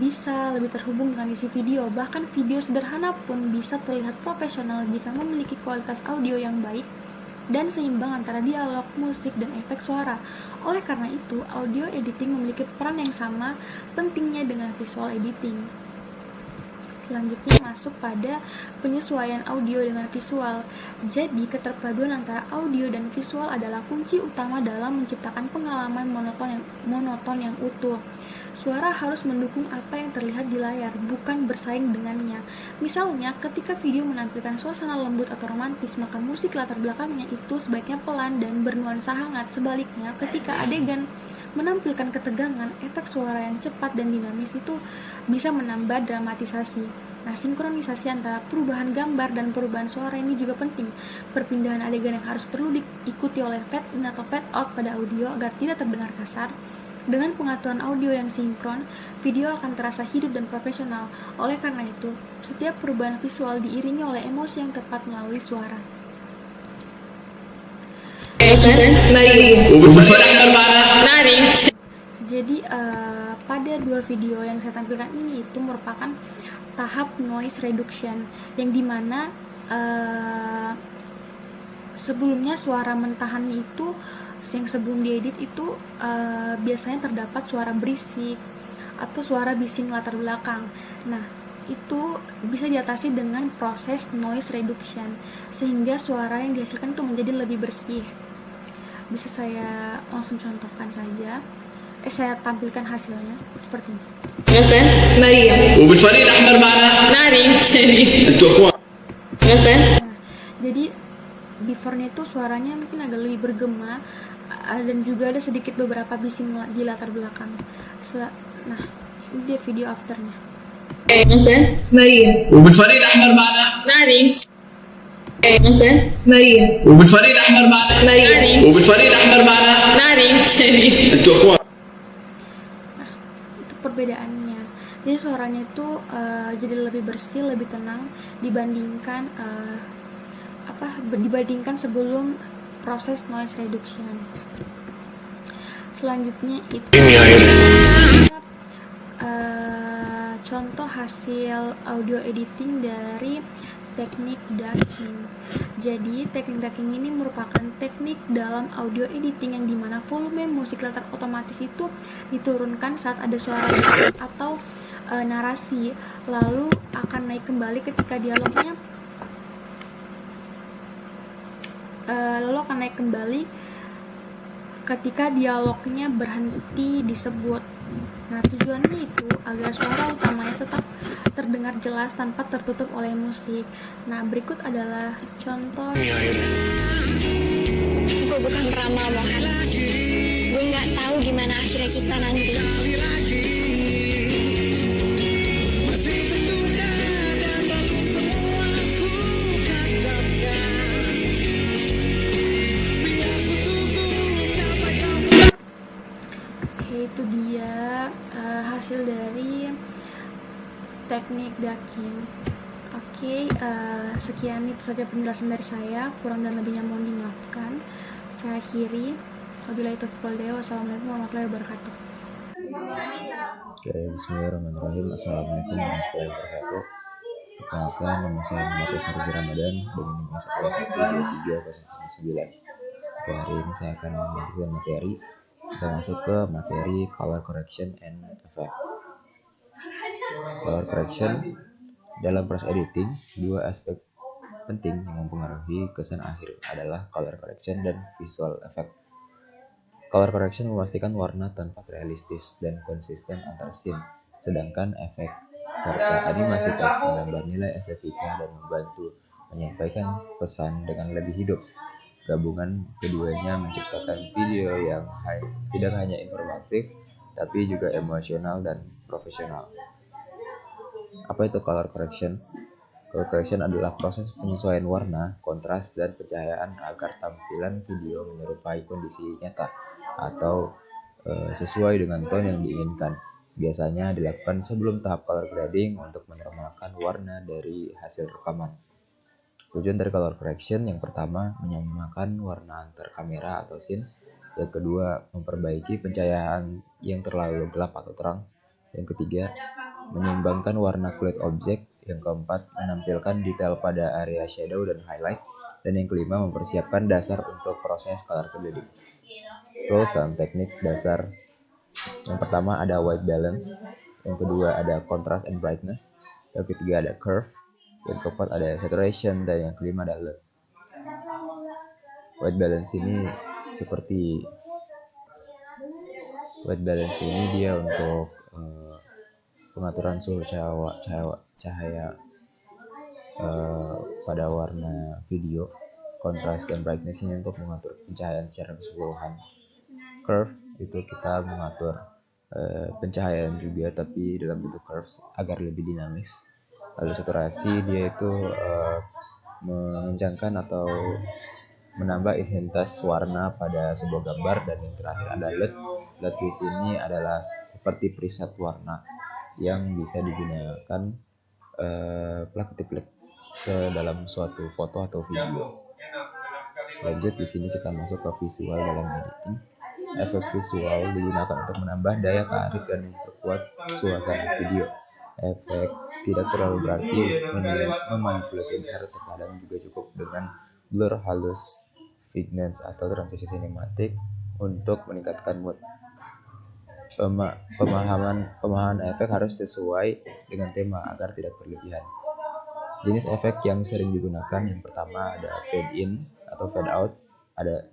bisa lebih terhubung dengan isi video. Bahkan video sederhana pun bisa terlihat profesional jika memiliki kualitas audio yang baik dan seimbang antara dialog, musik, dan efek suara. Oleh karena itu, audio editing memiliki peran yang sama pentingnya dengan visual editing. Selanjutnya masuk pada penyesuaian audio dengan visual. Jadi, keterpaduan antara audio dan visual adalah kunci utama dalam menciptakan pengalaman monoton yang utuh. Suara harus mendukung apa yang terlihat di layar, bukan bersaing dengannya. Misalnya, ketika video menampilkan suasana lembut atau romantis, maka musik latar belakangnya itu sebaiknya pelan dan bernuansa hangat. Sebaliknya, ketika adegan menampilkan ketegangan, efek suara yang cepat dan dinamis itu bisa menambah dramatisasi. Nah, sinkronisasi antara perubahan gambar dan perubahan suara ini juga penting. Perpindahan adegan yang harus perlu diikuti oleh fade in atau fade out pada audio agar tidak terdengar kasar. Dengan pengaturan audio yang sinkron, video akan terasa hidup dan profesional. Oleh karena itu, setiap perubahan visual diiringi oleh emosi yang tepat melalui suara. Jadi pada dua video yang saya tampilkan ini itu merupakan tahap noise reduction, yang dimana sebelumnya suara mentahannya itu yang sebelum diedit itu biasanya terdapat suara berisik atau suara bising latar belakang. Nah, itu bisa diatasi dengan proses noise reduction sehingga suara yang dihasilkan itu menjadi lebih bersih. Bisa saya langsung contohkan saja. Saya tampilkan hasilnya seperti ini. مثلا مريم وبالفريق الأحمر معنا ناري شريف أنتوا أخوان مثلا. Jadi before-nya itu suaranya mungkin agak lebih bergema dan juga ada sedikit beberapa bising di latar belakang. Nah, ini dia video afternya. مثلا مريم وبالفريق الأحمر معنا ناري مثلا مريم وبالفريق الأحمر معنا مريم وبالفريق الأحمر معنا ناري شريف أنتوا أخوان. Itu perbedaannya. Jadi suaranya itu jadi lebih bersih, lebih tenang dibandingkan dibandingkan sebelum proses noise reduction. Selanjutnya itu contoh hasil audio editing dari teknik ducking. Jadi teknik ducking ini merupakan teknik dalam audio editing yang dimana volume musik latar otomatis itu diturunkan saat ada suara atau narasi, lalu akan naik kembali ketika dialognya berhenti disebut. Nah, tujuannya itu agar suara utamanya tetap terdengar jelas tanpa tertutup oleh musik. Nah, berikut adalah contoh. Gue bukan peramal, Mohan. Gue nggak tahu gimana akhirnya kita nanti. Oke, itu dia hasil dari teknik ducking. Oke, sekian itu saja penjelasan dari saya. Kurang dan lebihnya mohon dimaafkan. Saya akhiri. Wabillahi taufiq wal hidayah. Wassalamualaikum warahmatullahi wabarakatuh. Oke, bismillahirrahmanirrahim. Assalamualaikum warahmatullahi wabarakatuh. Perkenalkan, nama saya Muhammad Farzi Ramadan dengan NIM 1232009. Oke, hari ini saya akan melanjutkan materi. Kita masuk ke materi color correction and effect. Color correction dalam proses editing, dua aspek penting yang mempengaruhi kesan akhir adalah color correction dan visual effect. Color correction memastikan warna tampak realistis dan konsisten antar scene, sedangkan efek serta animasi teks menambah nilai estetika dan membantu menyampaikan pesan dengan lebih hidup. Gabungan keduanya menciptakan video yang tidak hanya informatif, tapi juga emosional dan profesional. Apa itu color correction? Color correction adalah proses penyesuaian warna, kontras, dan pencahayaan agar tampilan video menyerupai kondisi nyata atau sesuai dengan tone yang diinginkan. Biasanya dilakukan sebelum tahap color grading untuk menormalkan warna dari hasil rekaman. Tujuan dari color correction yang pertama, menyamakan warna antar kamera atau scene. Yang kedua, memperbaiki pencahayaan yang terlalu gelap atau terang. Yang ketiga, menyeimbangkan warna kulit objek. Yang keempat, menampilkan detail pada area shadow dan highlight. Dan yang kelima, mempersiapkan dasar untuk proses color grading. Tools dan teknik dasar. Yang pertama ada white balance. Yang kedua ada contrast and brightness. Yang ketiga ada curve. Yang keempat ada saturation, dan yang kelima ada LUT. White balance ini dia untuk pengaturan suhu cahaya pada warna video. Contrast dan brightness ini untuk mengatur pencahayaan secara keseluruhan. Curve itu kita mengatur pencahayaan juga, tapi dalam bentuk curves agar lebih dinamis. Lalu saturasi dia itu mengencangkan atau menambah intensitas warna pada sebuah gambar. Dan yang terakhir ada LUT. LUT di sini adalah seperti preset warna yang bisa digunakan plug ke dalam suatu foto atau video. Lanjut, di sini kita masuk ke visual dalam editing. Efek visual digunakan untuk menambah daya tarik dan memperkuat suasana video. Efek tidak terlalu berarti memanipulasi besar, terkadang juga cukup dengan blur halus, vignette, atau transisi sinematik untuk meningkatkan mood. Pemahaman efek harus sesuai dengan tema agar tidak berlebihan. Jenis efek yang sering digunakan, yang pertama ada fade in atau fade out,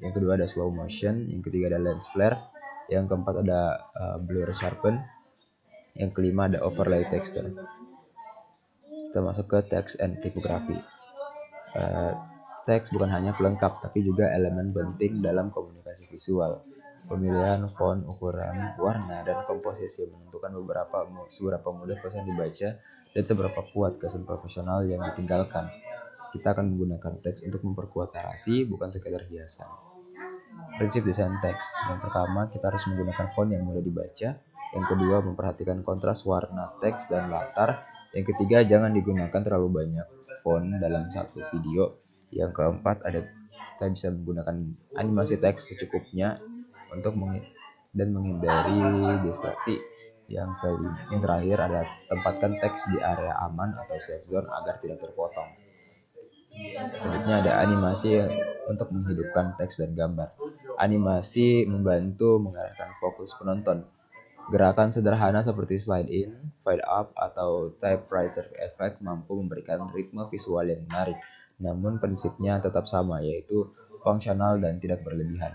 yang kedua ada slow motion, yang ketiga ada lens flare, yang keempat ada blur sharpen, yang kelima ada overlay texture. Kita masuk ke text and typography. Teks bukan hanya pelengkap, tapi juga elemen penting dalam komunikasi visual. Pemilihan font, ukuran, warna, dan komposisi menentukan seberapa mudah pesan dibaca dan seberapa kuat kesan profesional yang ditinggalkan. Kita akan menggunakan teks untuk memperkuat narasi, bukan sekedar hiasan. Prinsip desain teks. Yang pertama, kita harus menggunakan font yang mudah dibaca. Yang kedua, memperhatikan kontras warna teks dan latar. Yang ketiga, jangan digunakan terlalu banyak font dalam satu video. Yang keempat, kita bisa menggunakan animasi teks secukupnya untuk menghindari distraksi. Yang terakhir ada tempatkan teks di area aman atau safe zone agar tidak terpotong. Selanjutnya ada animasi untuk menghidupkan teks dan gambar. Animasi membantu mengarahkan fokus penonton. Gerakan sederhana seperti slide in, fade up, atau typewriter effect mampu memberikan ritme visual yang menarik. Namun prinsipnya tetap sama, yaitu fungsional dan tidak berlebihan.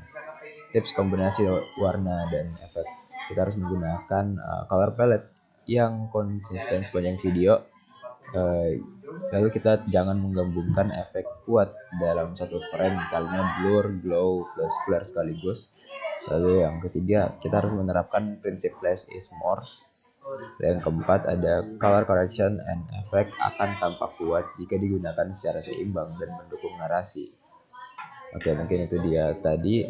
Tips kombinasi warna dan efek. kita harus menggunakan color palette yang konsisten sepanjang video. Lalu kita jangan menggabungkan efek kuat dalam satu frame, misalnya blur, glow, plus flare sekaligus. Lalu yang ketiga, kita harus menerapkan prinsip less is more. Yang keempat ada color correction and effect akan tampak kuat jika digunakan secara seimbang dan mendukung narasi. Oke, mungkin itu dia tadi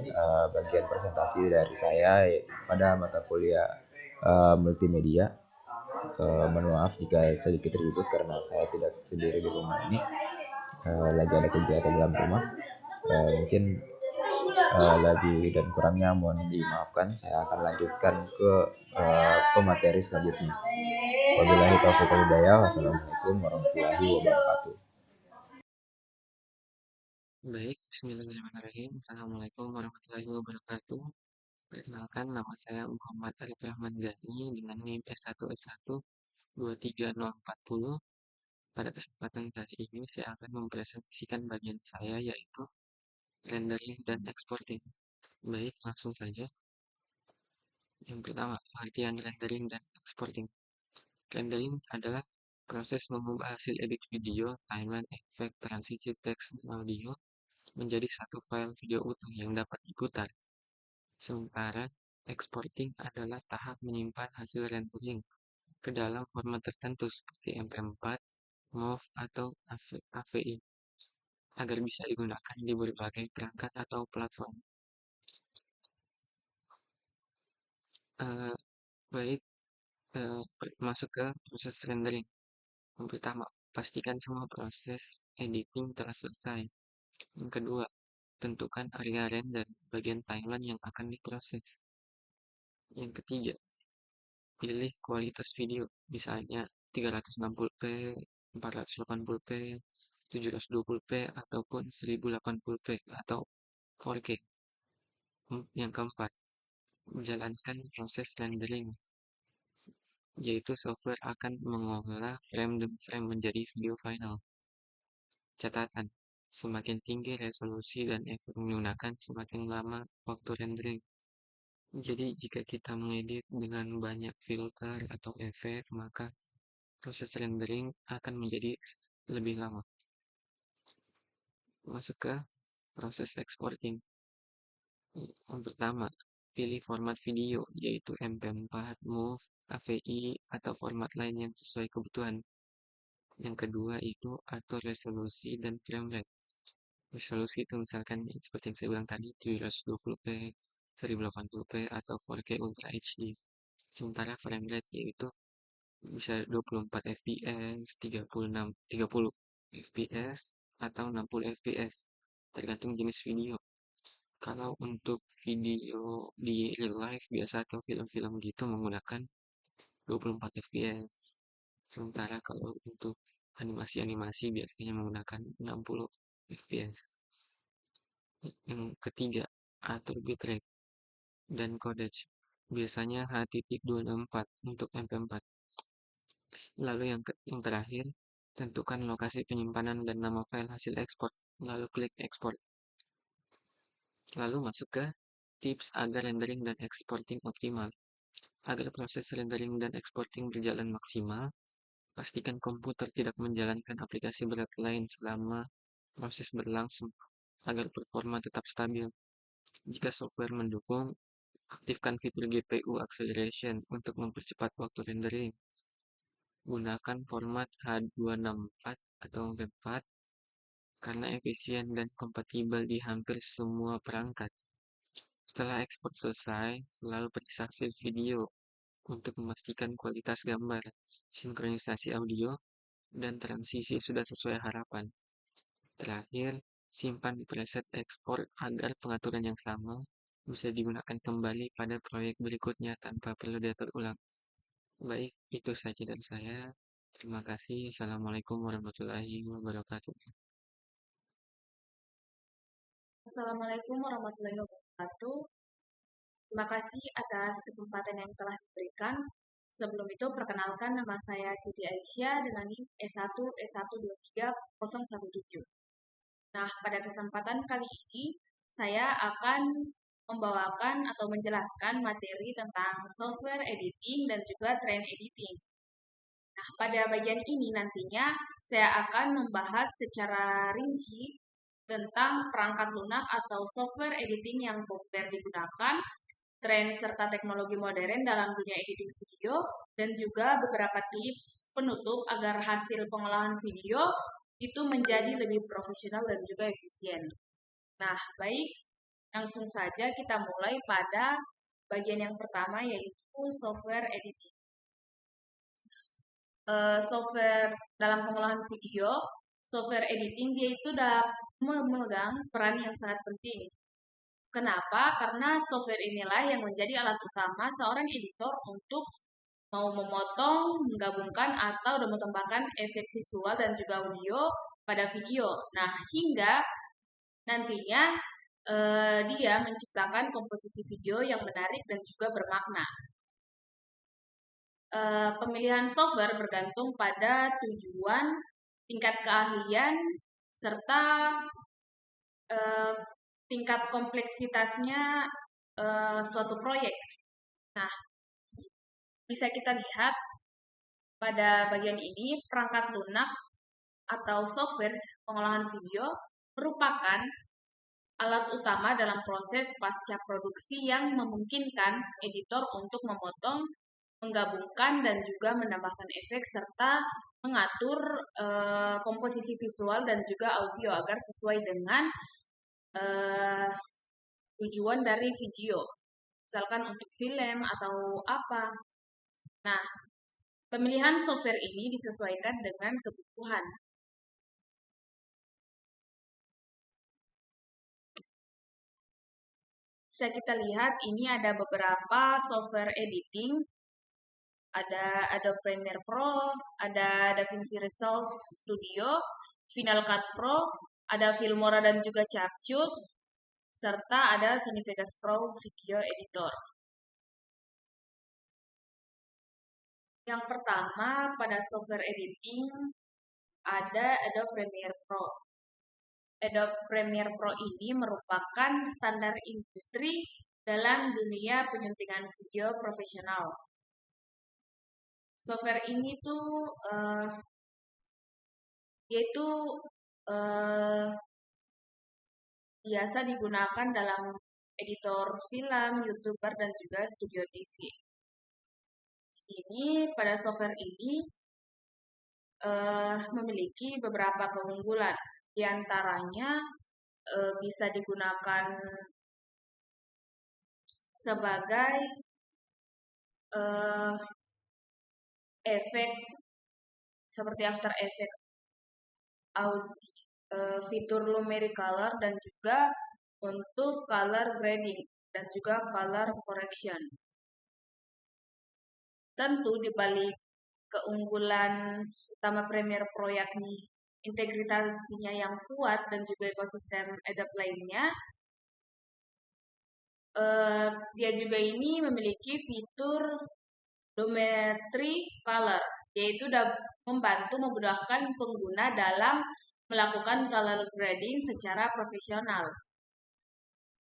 bagian presentasi dari saya pada mata kuliah multimedia. Mohon maaf jika sedikit ribut karena saya tidak sendiri di rumah ini, lagi ada kegiatan dalam rumah. Mungkin lebih dan kurangnya mohon dimaafkan. Saya akan lanjutkan ke pemateri selanjutnya. Wabillahi taufiq wal hidayah. Wassalamualaikum warahmatullahi wabarakatuh. Baik, bismillahirrahmanirrahim. Assalamualaikum warahmatullahi wabarakatuh. Perkenalkan, nama saya Muhammad Arif Rahman Gani dengan NIM S1S1 23040. Pada kesempatan kali ini saya akan mempresentasikan bagian saya, yaitu rendering dan exporting. Baik, langsung saja. Yang pertama, pengertian rendering dan exporting. Rendering adalah proses mengubah hasil edit video, timeline, efek, transisi teks, dan audio menjadi satu file video utuh yang dapat diputar. Sementara, exporting adalah tahap menyimpan hasil rendering ke dalam format tertentu seperti MP4, MOV, atau AVI agar bisa digunakan di berbagai perangkat atau platform. Baik, masuk ke proses rendering. Yang pertama, pastikan semua proses editing telah selesai. Yang kedua, tentukan area render bagian timeline yang akan diproses. Yang ketiga, pilih kualitas video, misalnya 360p, 480p, 720p, ataupun 1080p atau 4K. Yang keempat, menjalankan proses rendering, yaitu software akan mengolah frame demi frame menjadi video final. Catatan, semakin tinggi resolusi dan efek menggunakan, semakin lama waktu rendering. Jadi jika kita mengedit dengan banyak filter atau efek, maka proses rendering akan menjadi lebih lama. Masuk ke proses exporting. Yang pertama, pilih format video, yaitu MP4, MOV, AVI, atau format lain yang sesuai kebutuhan. Yang kedua itu atur resolusi dan frame rate. Resolusi itu misalkan seperti yang saya bilang tadi, 720p, 1080p, atau 4K Ultra HD. Sementara frame rate yaitu bisa 24 fps, 30 fps, atau 60 fps, tergantung jenis video. Kalau untuk video di real life biasa atau film-film gitu menggunakan 24 fps. Sementara kalau untuk animasi-animasi biasanya menggunakan 60 fps. Yang ketiga, atur bitrate dan codec. Biasanya H.264 untuk MP4. Lalu yang terakhir, tentukan lokasi penyimpanan dan nama file hasil ekspor. Lalu klik export. Lalu masuk ke tips agar rendering dan exporting optimal. Agar proses rendering dan exporting berjalan maksimal, pastikan komputer tidak menjalankan aplikasi berat lain selama proses berlangsung, agar performa tetap stabil. Jika software mendukung, aktifkan fitur GPU acceleration untuk mempercepat waktu rendering. Gunakan format H264 atau MP4 karena efisien dan kompatibel di hampir semua perangkat. Setelah ekspor selesai, selalu periksa hasil video untuk memastikan kualitas gambar, sinkronisasi audio, dan transisi sudah sesuai harapan. Terakhir, simpan preset ekspor agar pengaturan yang sama bisa digunakan kembali pada proyek berikutnya tanpa perlu diatur ulang. Baik, itu saja dari saya. Terima kasih. Assalamualaikum warahmatullahi wabarakatuh. Assalamualaikum warahmatullahi wabarakatuh. Terima kasih atas kesempatan yang telah diberikan. Sebelum itu, perkenalkan nama saya Siti Aisyah dengan NIM S1S123017. Nah, pada kesempatan kali ini, saya akan membawakan atau menjelaskan materi tentang software editing dan juga trend editing. Nah, pada bagian ini nantinya saya akan membahas secara rinci tentang perangkat lunak atau software editing yang populer digunakan, tren serta teknologi modern dalam dunia editing video, dan juga beberapa tips penutup agar hasil pengolahan video itu menjadi lebih profesional dan juga efisien. Nah, baik, langsung saja kita mulai pada bagian yang pertama, yaitu software editing. Software dalam pengolahan video, software editing dia itu dapat memegang peran yang sangat penting. Kenapa? Karena software inilah yang menjadi alat utama seorang editor untuk mau memotong, menggabungkan, atau menambahkan efek visual dan juga audio pada video. Nah, hingga nantinya dia menciptakan komposisi video yang menarik dan juga bermakna. Pemilihan software bergantung pada tujuan, tingkat keahlian, serta tingkat kompleksitasnya suatu proyek. Nah, bisa kita lihat pada bagian ini, perangkat lunak atau software pengolahan video merupakan alat utama dalam proses pasca produksi yang memungkinkan editor untuk memotong, menggabungkan, dan juga menambahkan efek serta mengatur komposisi visual dan juga audio agar sesuai dengan tujuan dari video, misalkan untuk film atau apa. Nah, pemilihan software ini disesuaikan dengan kebutuhan. Bisa kita lihat ini ada beberapa software editing. Ada Adobe Premiere Pro, ada DaVinci Resolve Studio, Final Cut Pro, ada Filmora dan juga CapCut, serta ada Sony Vegas Pro Video Editor. Yang pertama pada software editing ada Adobe Premiere Pro. Adobe Premiere Pro ini merupakan standar industri dalam dunia penyuntingan video profesional. Software ini tuh yaitu biasa digunakan dalam editor film, YouTuber, dan juga studio TV. Di sini pada software ini memiliki beberapa keunggulan. Di antaranya bisa digunakan sebagai efek seperti After Effects, fitur Lumetri Color, dan juga untuk color grading dan juga color correction. Tentu di balik keunggulan utama Premiere Pro yakni integritasinya yang kuat dan juga ekosistem Adobe lainnya, dia juga ini memiliki fitur Lumetri Color, yaitu membantu memudahkan pengguna dalam melakukan color grading secara profesional.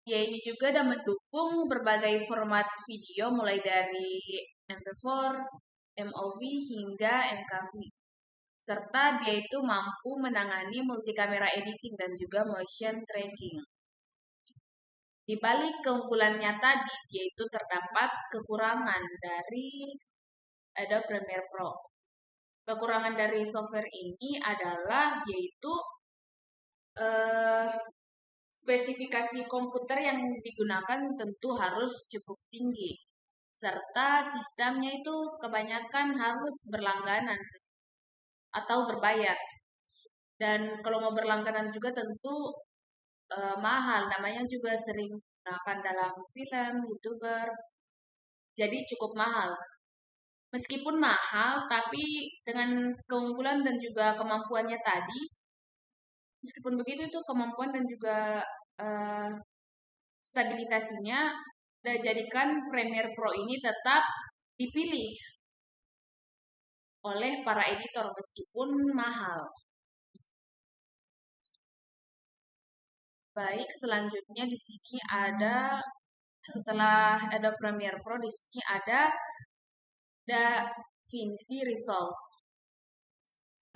Dia ini juga mendukung berbagai format video mulai dari MP4, MOV hingga MKV. Serta dia itu mampu menangani multikamera editing dan juga motion tracking. Di balik keunggulannya tadi, yaitu terdapat kekurangan dari Adobe Premiere Pro. Kekurangan dari software ini adalah yaitu spesifikasi komputer yang digunakan tentu harus cukup tinggi, serta sistemnya itu kebanyakan harus berlangganan atau berbayar. Dan kalau mau berlangganan juga tentu mahal, namanya juga sering digunakan dalam film, YouTuber, jadi cukup mahal. Meskipun mahal, tapi dengan keunggulan dan juga kemampuannya tadi, meskipun begitu itu kemampuan dan juga stabilitasnya jadikan Premiere Pro ini tetap dipilih oleh para editor meskipun mahal. Baik, selanjutnya di sini ada setelah Adobe Premiere Pro di sini ada DaVinci Resolve.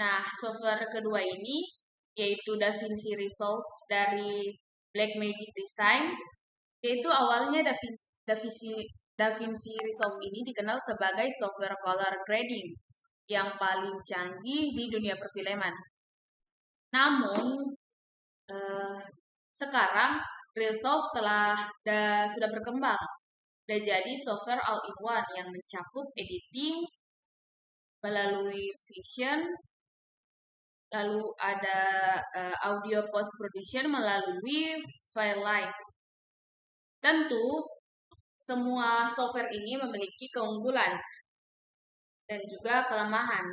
Nah, software kedua ini yaitu DaVinci Resolve dari Blackmagic Design, yaitu awalnya DaVinci Resolve ini dikenal sebagai software color grading yang paling canggih di dunia perfilman. Namun, sekarang Resolve sudah berkembang dan jadi software all-in-one yang mencakup editing melalui Vision, lalu ada audio post-production melalui Firelight. Tentu, semua software ini memiliki keunggulan dan juga kelemahan.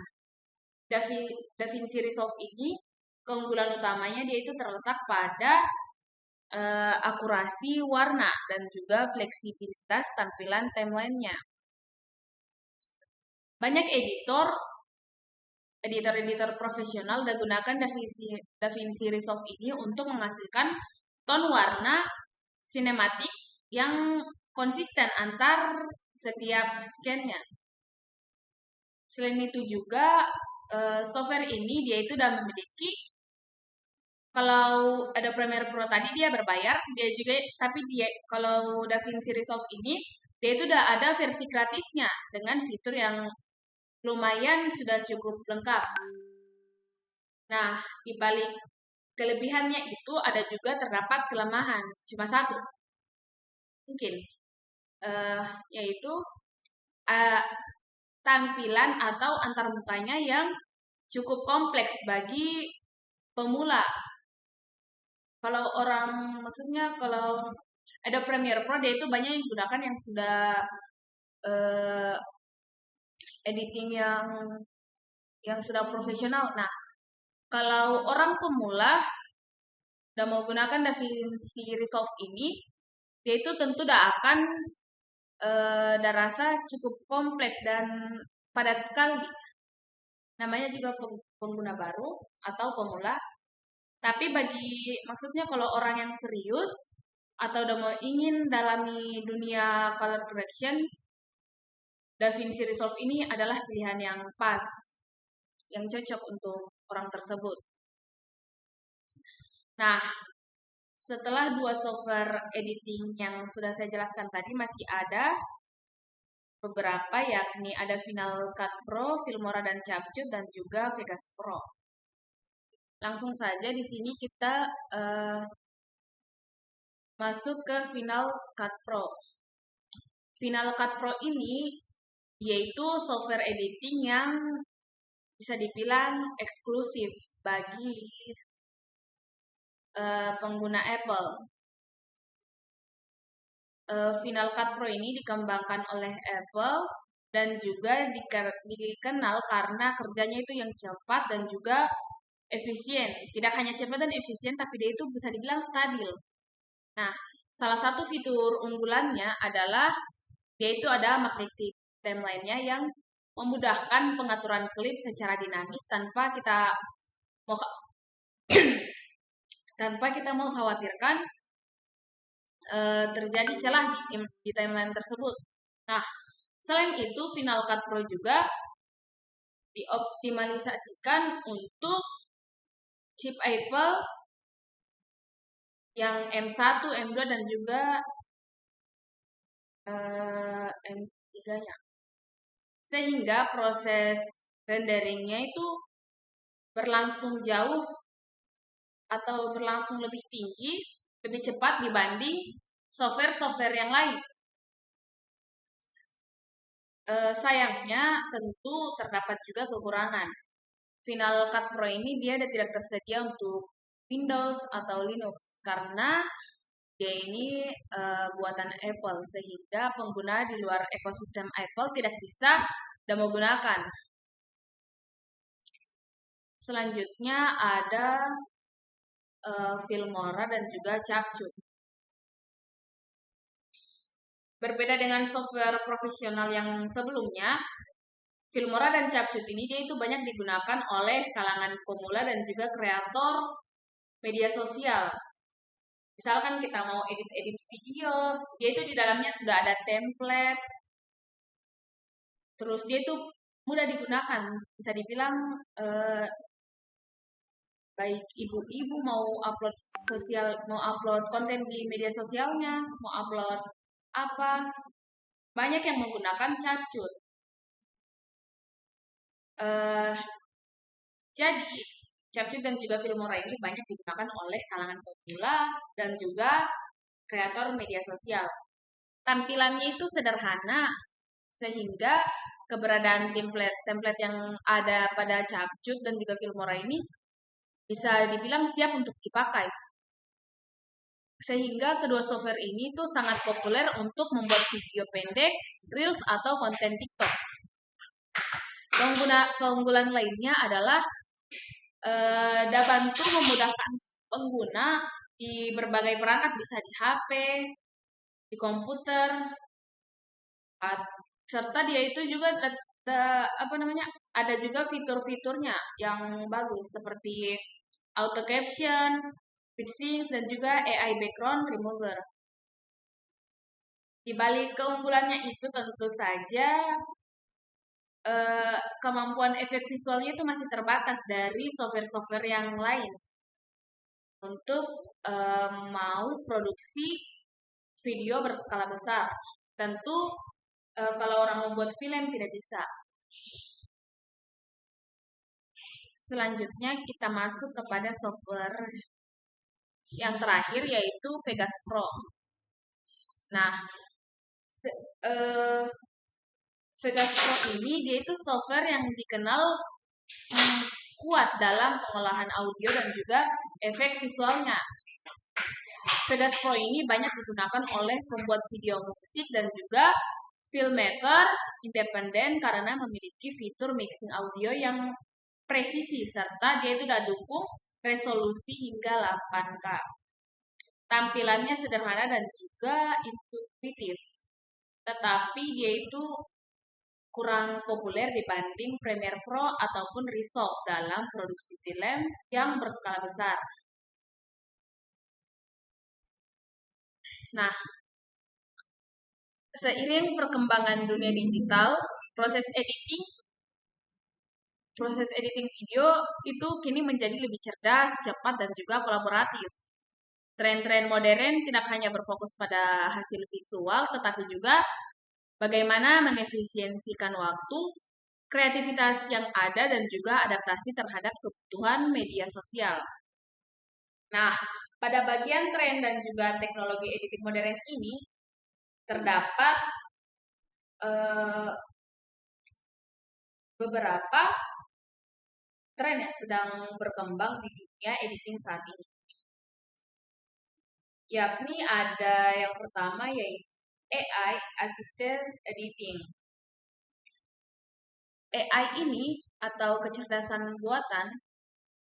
DaVinci Resolve ini, keunggulan utamanya dia itu terletak pada akurasi warna dan juga fleksibilitas tampilan timeline-nya. Banyak editor profesional gunakan DaVinci Resolve ini untuk menghasilkan tone warna sinematik yang konsisten antar setiap scan-nya. Selain itu juga software ini dia itu sudah memiliki, kalau ada Premiere Pro tadi dia berbayar, kalau DaVinci Resolve ini dia itu udah ada versi gratisnya dengan fitur yang lumayan sudah cukup lengkap. Nah, di balik kelebihannya itu ada juga terdapat kelemahan, cuma satu mungkin, yaitu tampilan atau antarmukanya yang cukup kompleks bagi pemula. Kalau ada Premiere Pro dia itu banyak yang gunakan yang sudah editing yang sudah profesional. Nah, kalau orang pemula udah mau gunakan DaVinci Resolve ini, dia itu tentu akan rasa cukup kompleks dan padat sekali. Namanya juga pengguna baru atau pemula. Tapi maksudnya kalau orang yang serius atau udah mau ingin dalami dunia color correction, DaVinci Resolve ini adalah pilihan yang pas, yang cocok untuk orang tersebut. Nah, setelah dua software editing yang sudah saya jelaskan tadi, masih ada beberapa, yakni ada Final Cut Pro, Filmora dan CapCut, dan juga Vegas Pro. Langsung saja di sini kita masuk ke Final Cut Pro. Final Cut Pro ini yaitu software editing yang bisa dibilang eksklusif bagi pengguna Apple. Final Cut Pro ini dikembangkan oleh Apple dan juga dikenal karena kerjanya itu yang cepat dan juga efisien. Tidak hanya cepat dan efisien, tapi dia itu bisa dibilang stabil. Nah, salah satu fitur unggulannya adalah dia itu ada magnetic timeline-nya yang memudahkan pengaturan klip secara dinamis tanpa kita mau khawatirkan terjadi celah di timeline tersebut. Nah, selain itu Final Cut Pro juga dioptimalisasikan untuk chip Apple yang M1, M2 dan juga M3-nya. Sehingga proses renderingnya itu berlangsung jauh atau berlangsung lebih tinggi, lebih cepat dibanding software-software yang lain. Sayangnya tentu terdapat juga kekurangan. Final Cut Pro ini dia tidak tersedia untuk Windows atau Linux karena dia ini buatan Apple, sehingga pengguna di luar ekosistem Apple tidak bisa dan menggunakan. Selanjutnya ada Filmora dan juga CapCut. Berbeda dengan software profesional yang sebelumnya, Filmora dan CapCut ini dia itu banyak digunakan oleh kalangan pemula dan juga kreator media sosial. Misalkan kita mau edit video, dia itu di dalamnya sudah ada template, terus dia itu mudah digunakan. Bisa dibilang baik ibu-ibu mau upload konten di media sosialnya, mau upload apa, banyak yang menggunakan CapCut. Jadi CapCut dan juga Filmora ini banyak digunakan oleh kalangan pemula dan juga kreator media sosial. Tampilannya itu sederhana, sehingga keberadaan template yang ada pada CapCut dan juga Filmora ini bisa dibilang siap untuk dipakai. Sehingga kedua software ini tuh sangat populer untuk membuat video pendek, Reels, atau konten TikTok. Keunggulan lainnya adalah dapat memudahkan pengguna di berbagai perangkat, bisa di HP, di komputer, serta dia itu juga ada juga fitur-fiturnya yang bagus seperti auto caption, fixing, dan juga AI background remover. Di balik keunggulannya itu tentu saja kemampuan efek visualnya itu masih terbatas dari software-software yang lain untuk mau produksi video berskala besar. Tentu kalau orang membuat film tidak bisa. Selanjutnya kita masuk kepada software yang terakhir, yaitu Vegas Pro. Nah, Vegas Pro ini dia itu software yang dikenal kuat dalam pengolahan audio dan juga efek visualnya. Vegas Pro ini banyak digunakan oleh pembuat video musik dan juga filmmaker independen karena memiliki fitur mixing audio yang presisi, serta dia itu udah dukung resolusi hingga 8K. Tampilannya sederhana dan juga intuitif, tetapi dia itu kurang populer dibanding Premiere Pro ataupun Resolve dalam produksi film yang berskala besar. Nah, seiring perkembangan dunia digital, proses editing video itu kini menjadi lebih cerdas, cepat, dan juga kolaboratif. Tren-tren modern tidak hanya berfokus pada hasil visual, tetapi juga bagaimana mengefisiensikan waktu, kreativitas yang ada, dan juga adaptasi terhadap kebutuhan media sosial. Nah, pada bagian tren dan juga teknologi editing modern ini, terdapat beberapa tren yang sedang berkembang di dunia editing saat ini. Yakni ada yang pertama, yaitu AI Assisted Editing. AI ini atau kecerdasan buatan,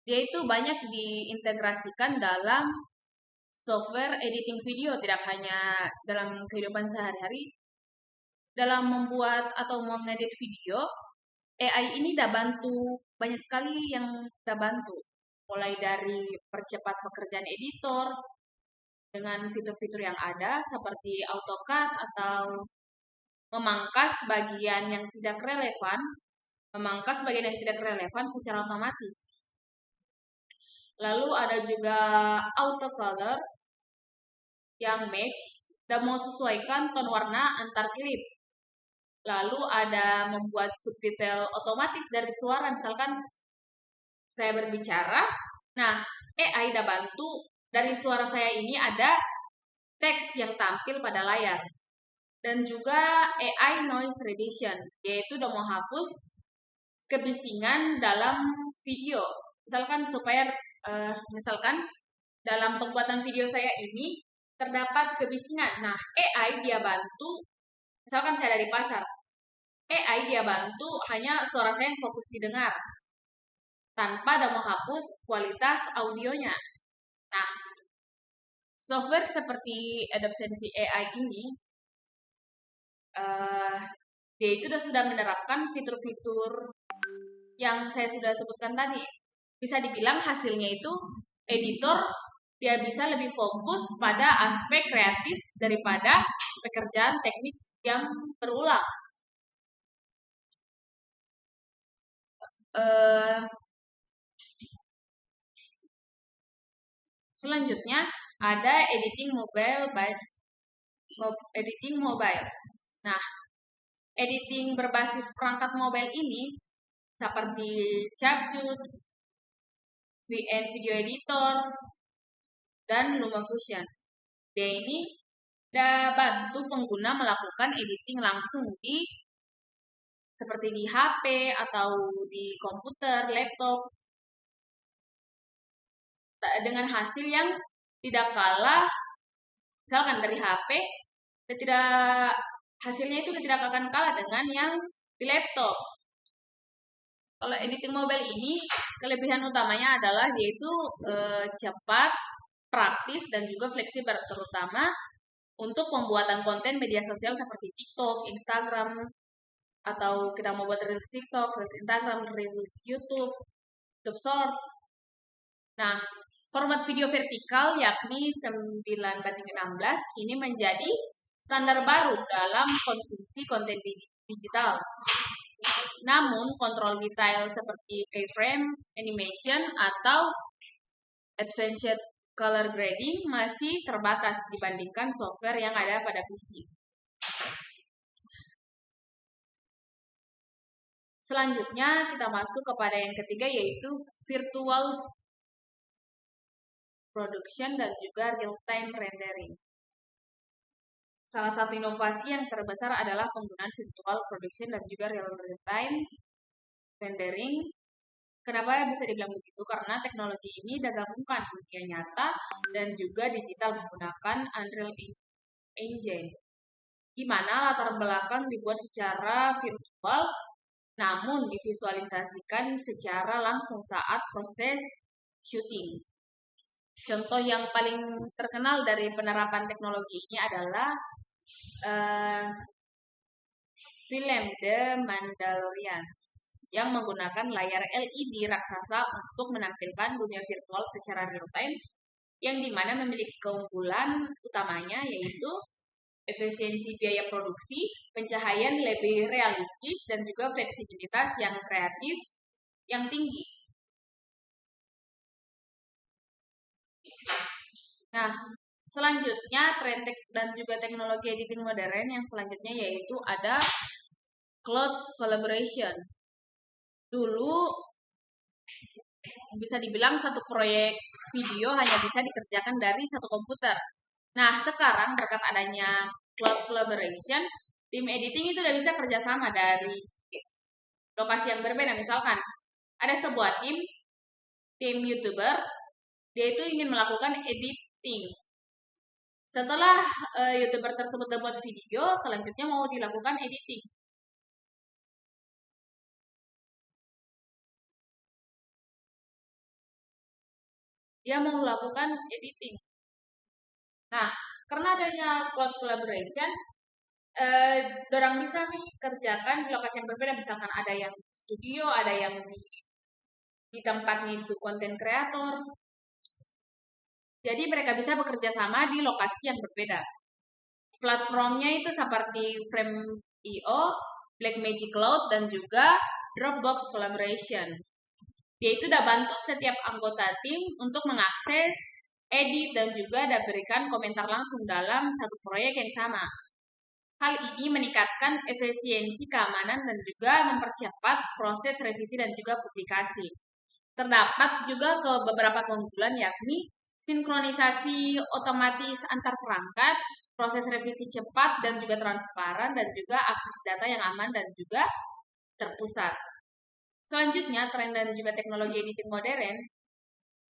dia itu banyak diintegrasikan dalam software editing video, tidak hanya dalam kehidupan sehari-hari. Dalam membuat atau mengedit video, AI ini udah bantu, banyak sekali yang udah bantu. Mulai dari percepat pekerjaan editor dengan fitur-fitur yang ada seperti AutoCAD atau memangkas bagian yang tidak relevan secara otomatis. Lalu ada juga autocolor yang match dan menyesuaikan tone warna antar klip. Lalu ada membuat subtitle otomatis dari suara, misalkan saya berbicara, nah AI udah bantu dari suara saya ini ada teks yang tampil pada layar. Dan juga AI noise reduction, yaitu udah menghapus kebisingan dalam video. Misalkan dalam pembuatan video saya ini terdapat kebisingan. Nah, AI dia bantu, misalkan saya dari pasar, AI dia bantu hanya suara saya yang fokus didengar, tanpa ada menghapus kualitas audionya. Nah, software seperti Adobe Sensei AI ini, dia itu sudah menerapkan fitur-fitur yang saya sudah sebutkan tadi. Bisa dibilang hasilnya itu editor dia bisa lebih fokus pada aspek kreatif daripada pekerjaan teknik yang berulang. Selanjutnya ada editing mobile. Nah, editing berbasis perangkat mobile ini seperti CapCut, VN Video Editor, dan LumaFusion. Dia ini bantu pengguna melakukan editing langsung seperti di HP atau di komputer, laptop, dengan hasil yang tidak kalah, misalkan dari HP, hasilnya itu tidak akan kalah dengan yang di laptop. Kalau editing mobile ini, kelebihan utamanya adalah yaitu cepat, praktis, dan juga fleksibel, terutama untuk pembuatan konten media sosial seperti TikTok, Instagram, atau kita mau buat reels TikTok, reels Instagram, reels YouTube Shorts. Nah, format video vertikal yakni 9:16 ini menjadi standar baru dalam konsumsi konten digital. Namun, kontrol detail seperti keyframe, animation, atau advanced color grading masih terbatas dibandingkan software yang ada pada PC. Selanjutnya, kita masuk kepada yang ketiga, yaitu virtual production dan juga real-time rendering. Salah satu inovasi yang terbesar adalah penggunaan virtual production dan juga real-time rendering. Kenapa bisa dibilang begitu? Karena teknologi ini digabungkan dunia nyata dan juga digital menggunakan Unreal Engine, di mana latar belakang dibuat secara virtual, namun divisualisasikan secara langsung saat proses syuting. Contoh yang paling terkenal dari penerapan teknologi ini adalah film The Mandalorian yang menggunakan layar LED raksasa untuk menampilkan dunia virtual secara real-time, yang dimana memiliki keunggulan utamanya yaitu efisiensi biaya produksi, pencahayaan lebih realistis, dan juga fleksibilitas yang kreatif yang tinggi. Nah, selanjutnya tren dan juga teknologi editing modern yang selanjutnya yaitu ada cloud collaboration. Dulu bisa dibilang satu proyek video hanya bisa dikerjakan dari satu komputer. Nah, sekarang berkat adanya cloud collaboration, tim editing itu udah bisa kerjasama dari lokasi yang berbeda. Misalkan ada sebuah tim YouTuber, dia itu ingin melakukan editing. Setelah YouTuber tersebut membuat video, selanjutnya mau dilakukan editing. Dia mau melakukan editing. Nah, karena adanya cloud collaboration, dorang bisa nih kerjakan di lokasi yang berbeda. Misalkan ada yang di studio, ada yang di tempatnya itu konten kreator. Jadi mereka bisa bekerja sama di lokasi yang berbeda. Platformnya itu seperti Frame.io, Blackmagic Cloud, dan juga Dropbox Collaboration. Dia itu udah bantu setiap anggota tim untuk mengakses, edit, dan juga berikan komentar langsung dalam satu proyek yang sama. Hal ini meningkatkan efisiensi keamanan dan juga mempercepat proses revisi dan juga publikasi. Terdapat juga beberapa keunggulan yakni sinkronisasi otomatis antar perangkat, proses revisi cepat dan juga transparan, dan juga akses data yang aman dan juga terpusat. Selanjutnya, tren dan juga teknologi editing modern,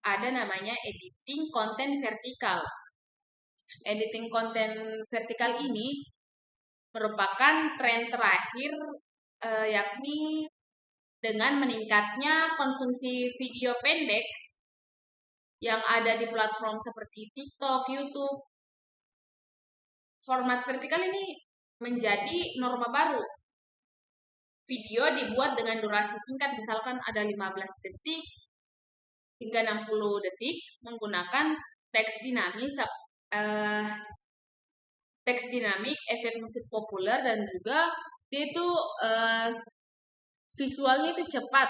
ada namanya editing konten vertikal. Editing konten vertikal ini merupakan tren terakhir, yakni dengan meningkatnya konsumsi video pendek yang ada di platform seperti TikTok, YouTube. Format vertikal ini menjadi norma baru. Video dibuat dengan durasi singkat, misalkan ada 15 detik hingga 60 detik, menggunakan teks dinamik, efek musik populer, dan juga dia itu visualnya itu cepat,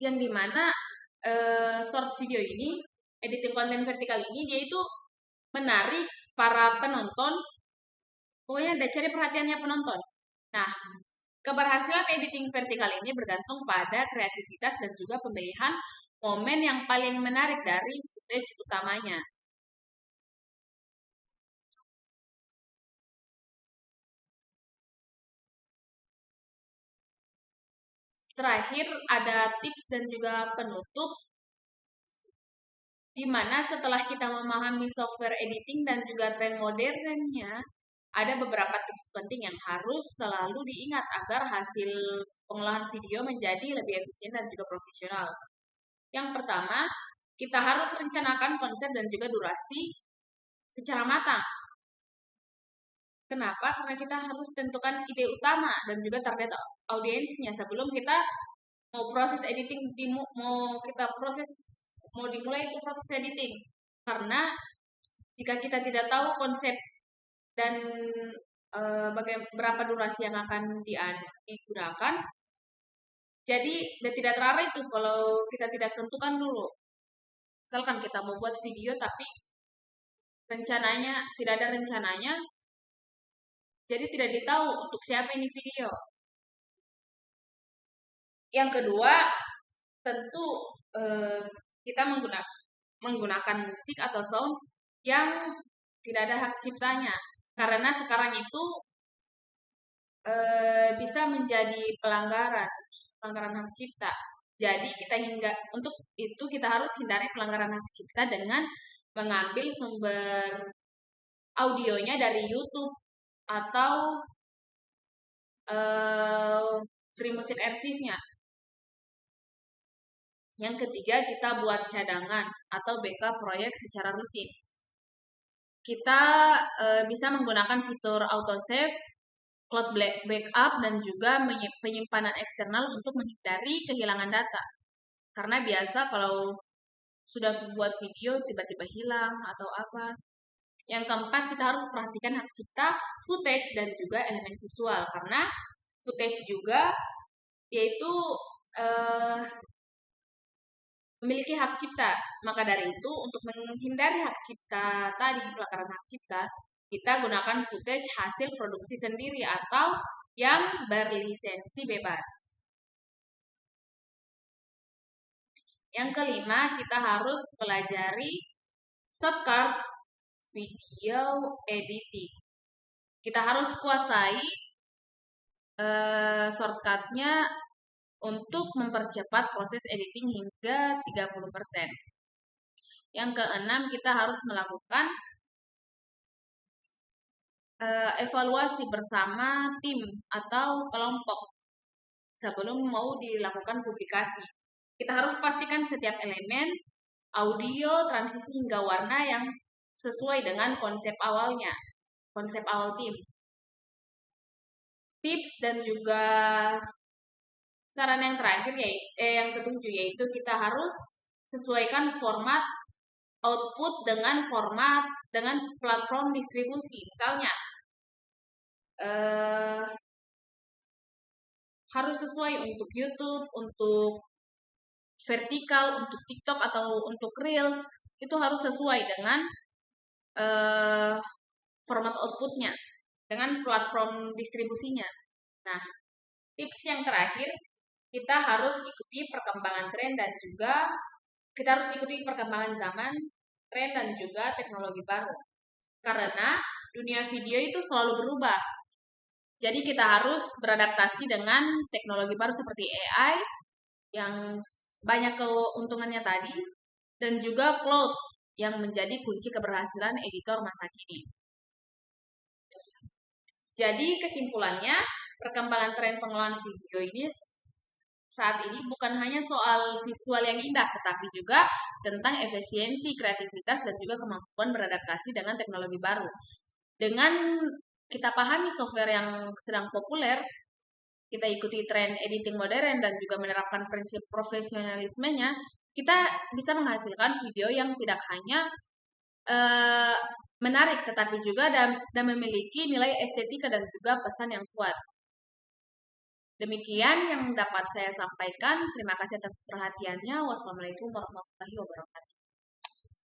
yang dimana short video ini, editing konten vertikal ini, dia itu menarik para penonton, pokoknya ada cari perhatiannya penonton. Nah, keberhasilan editing vertikal ini bergantung pada kreativitas dan juga pemilihan momen yang paling menarik dari footage utamanya. Terakhir, ada tips dan juga penutup, di mana setelah kita memahami software editing dan juga tren modernnya, ada beberapa tips penting yang harus selalu diingat agar hasil pengolahan video menjadi lebih efisien dan juga profesional. Yang pertama, kita harus rencanakan konsep dan juga durasi secara matang. Kenapa? Karena kita harus tentukan ide utama dan juga target audiensnya sebelum kita mau proses editing, mau dimulai itu proses editing. Karena jika kita tidak tahu konsep dan berapa durasi yang akan digunakan, jadi tidak terarah itu kalau kita tidak tentukan dulu. Misalkan kita mau buat video tapi rencananya tidak ada rencananya, jadi tidak ditahu untuk siapa ini video. Yang kedua, tentu kita menggunakan musik atau sound yang tidak ada hak ciptanya, karena sekarang itu bisa menjadi pelanggaran hak cipta. Jadi untuk itu kita harus hindari pelanggaran hak cipta dengan mengambil sumber audionya dari YouTube atau free music archive-nya. Yang ketiga, kita buat cadangan atau backup proyek secara rutin. Kita bisa menggunakan fitur autosave, cloud backup, dan juga penyimpanan eksternal untuk menghindari kehilangan data. Karena biasa kalau sudah buat video tiba-tiba hilang atau apa. Yang keempat, kita harus perhatikan hak cipta, footage, dan juga elemen visual. Karena footage juga yaitu memiliki hak cipta. Maka dari itu, untuk menghindari hak cipta tadi, pelanggaran hak cipta, kita gunakan footage hasil produksi sendiri atau yang berlisensi bebas. Yang kelima, kita harus pelajari shortcut video editing. Kita harus kuasai shortcutnya untuk mempercepat proses editing hingga 30%. Yang keenam, kita harus melakukan evaluasi bersama tim atau kelompok sebelum mau dilakukan publikasi. Kita harus pastikan setiap elemen, audio, transisi hingga warna yang sesuai dengan konsep awalnya, konsep awal tim. Tips dan juga saran yang terakhir yang ketujuh, yaitu kita harus sesuaikan format output dengan platform distribusi. Misalnya harus sesuai untuk YouTube, untuk vertikal, untuk TikTok atau untuk Reels, itu harus sesuai dengan format outputnya, dengan platform distribusinya. Nah, tips yang terakhir, kita harus ikuti perkembangan tren dan juga kita harus ikuti perkembangan zaman, tren dan juga teknologi baru. Karena dunia video itu selalu berubah. Jadi kita harus beradaptasi dengan teknologi baru seperti AI yang banyak keuntungannya tadi, dan juga cloud yang menjadi kunci keberhasilan editor masa kini. Jadi kesimpulannya, perkembangan tren pengolahan video ini saat ini bukan hanya soal visual yang indah, tetapi juga tentang efisiensi, kreativitas, dan juga kemampuan beradaptasi dengan teknologi baru. Dengan kita pahami software yang sedang populer, kita ikuti tren editing modern, dan juga menerapkan prinsip profesionalismenya, kita bisa menghasilkan video yang tidak hanya menarik, tetapi juga dan memiliki nilai estetika dan juga pesan yang kuat. Demikian yang dapat saya sampaikan. Terima kasih atas perhatiannya. Wassalamualaikum warahmatullahi wabarakatuh.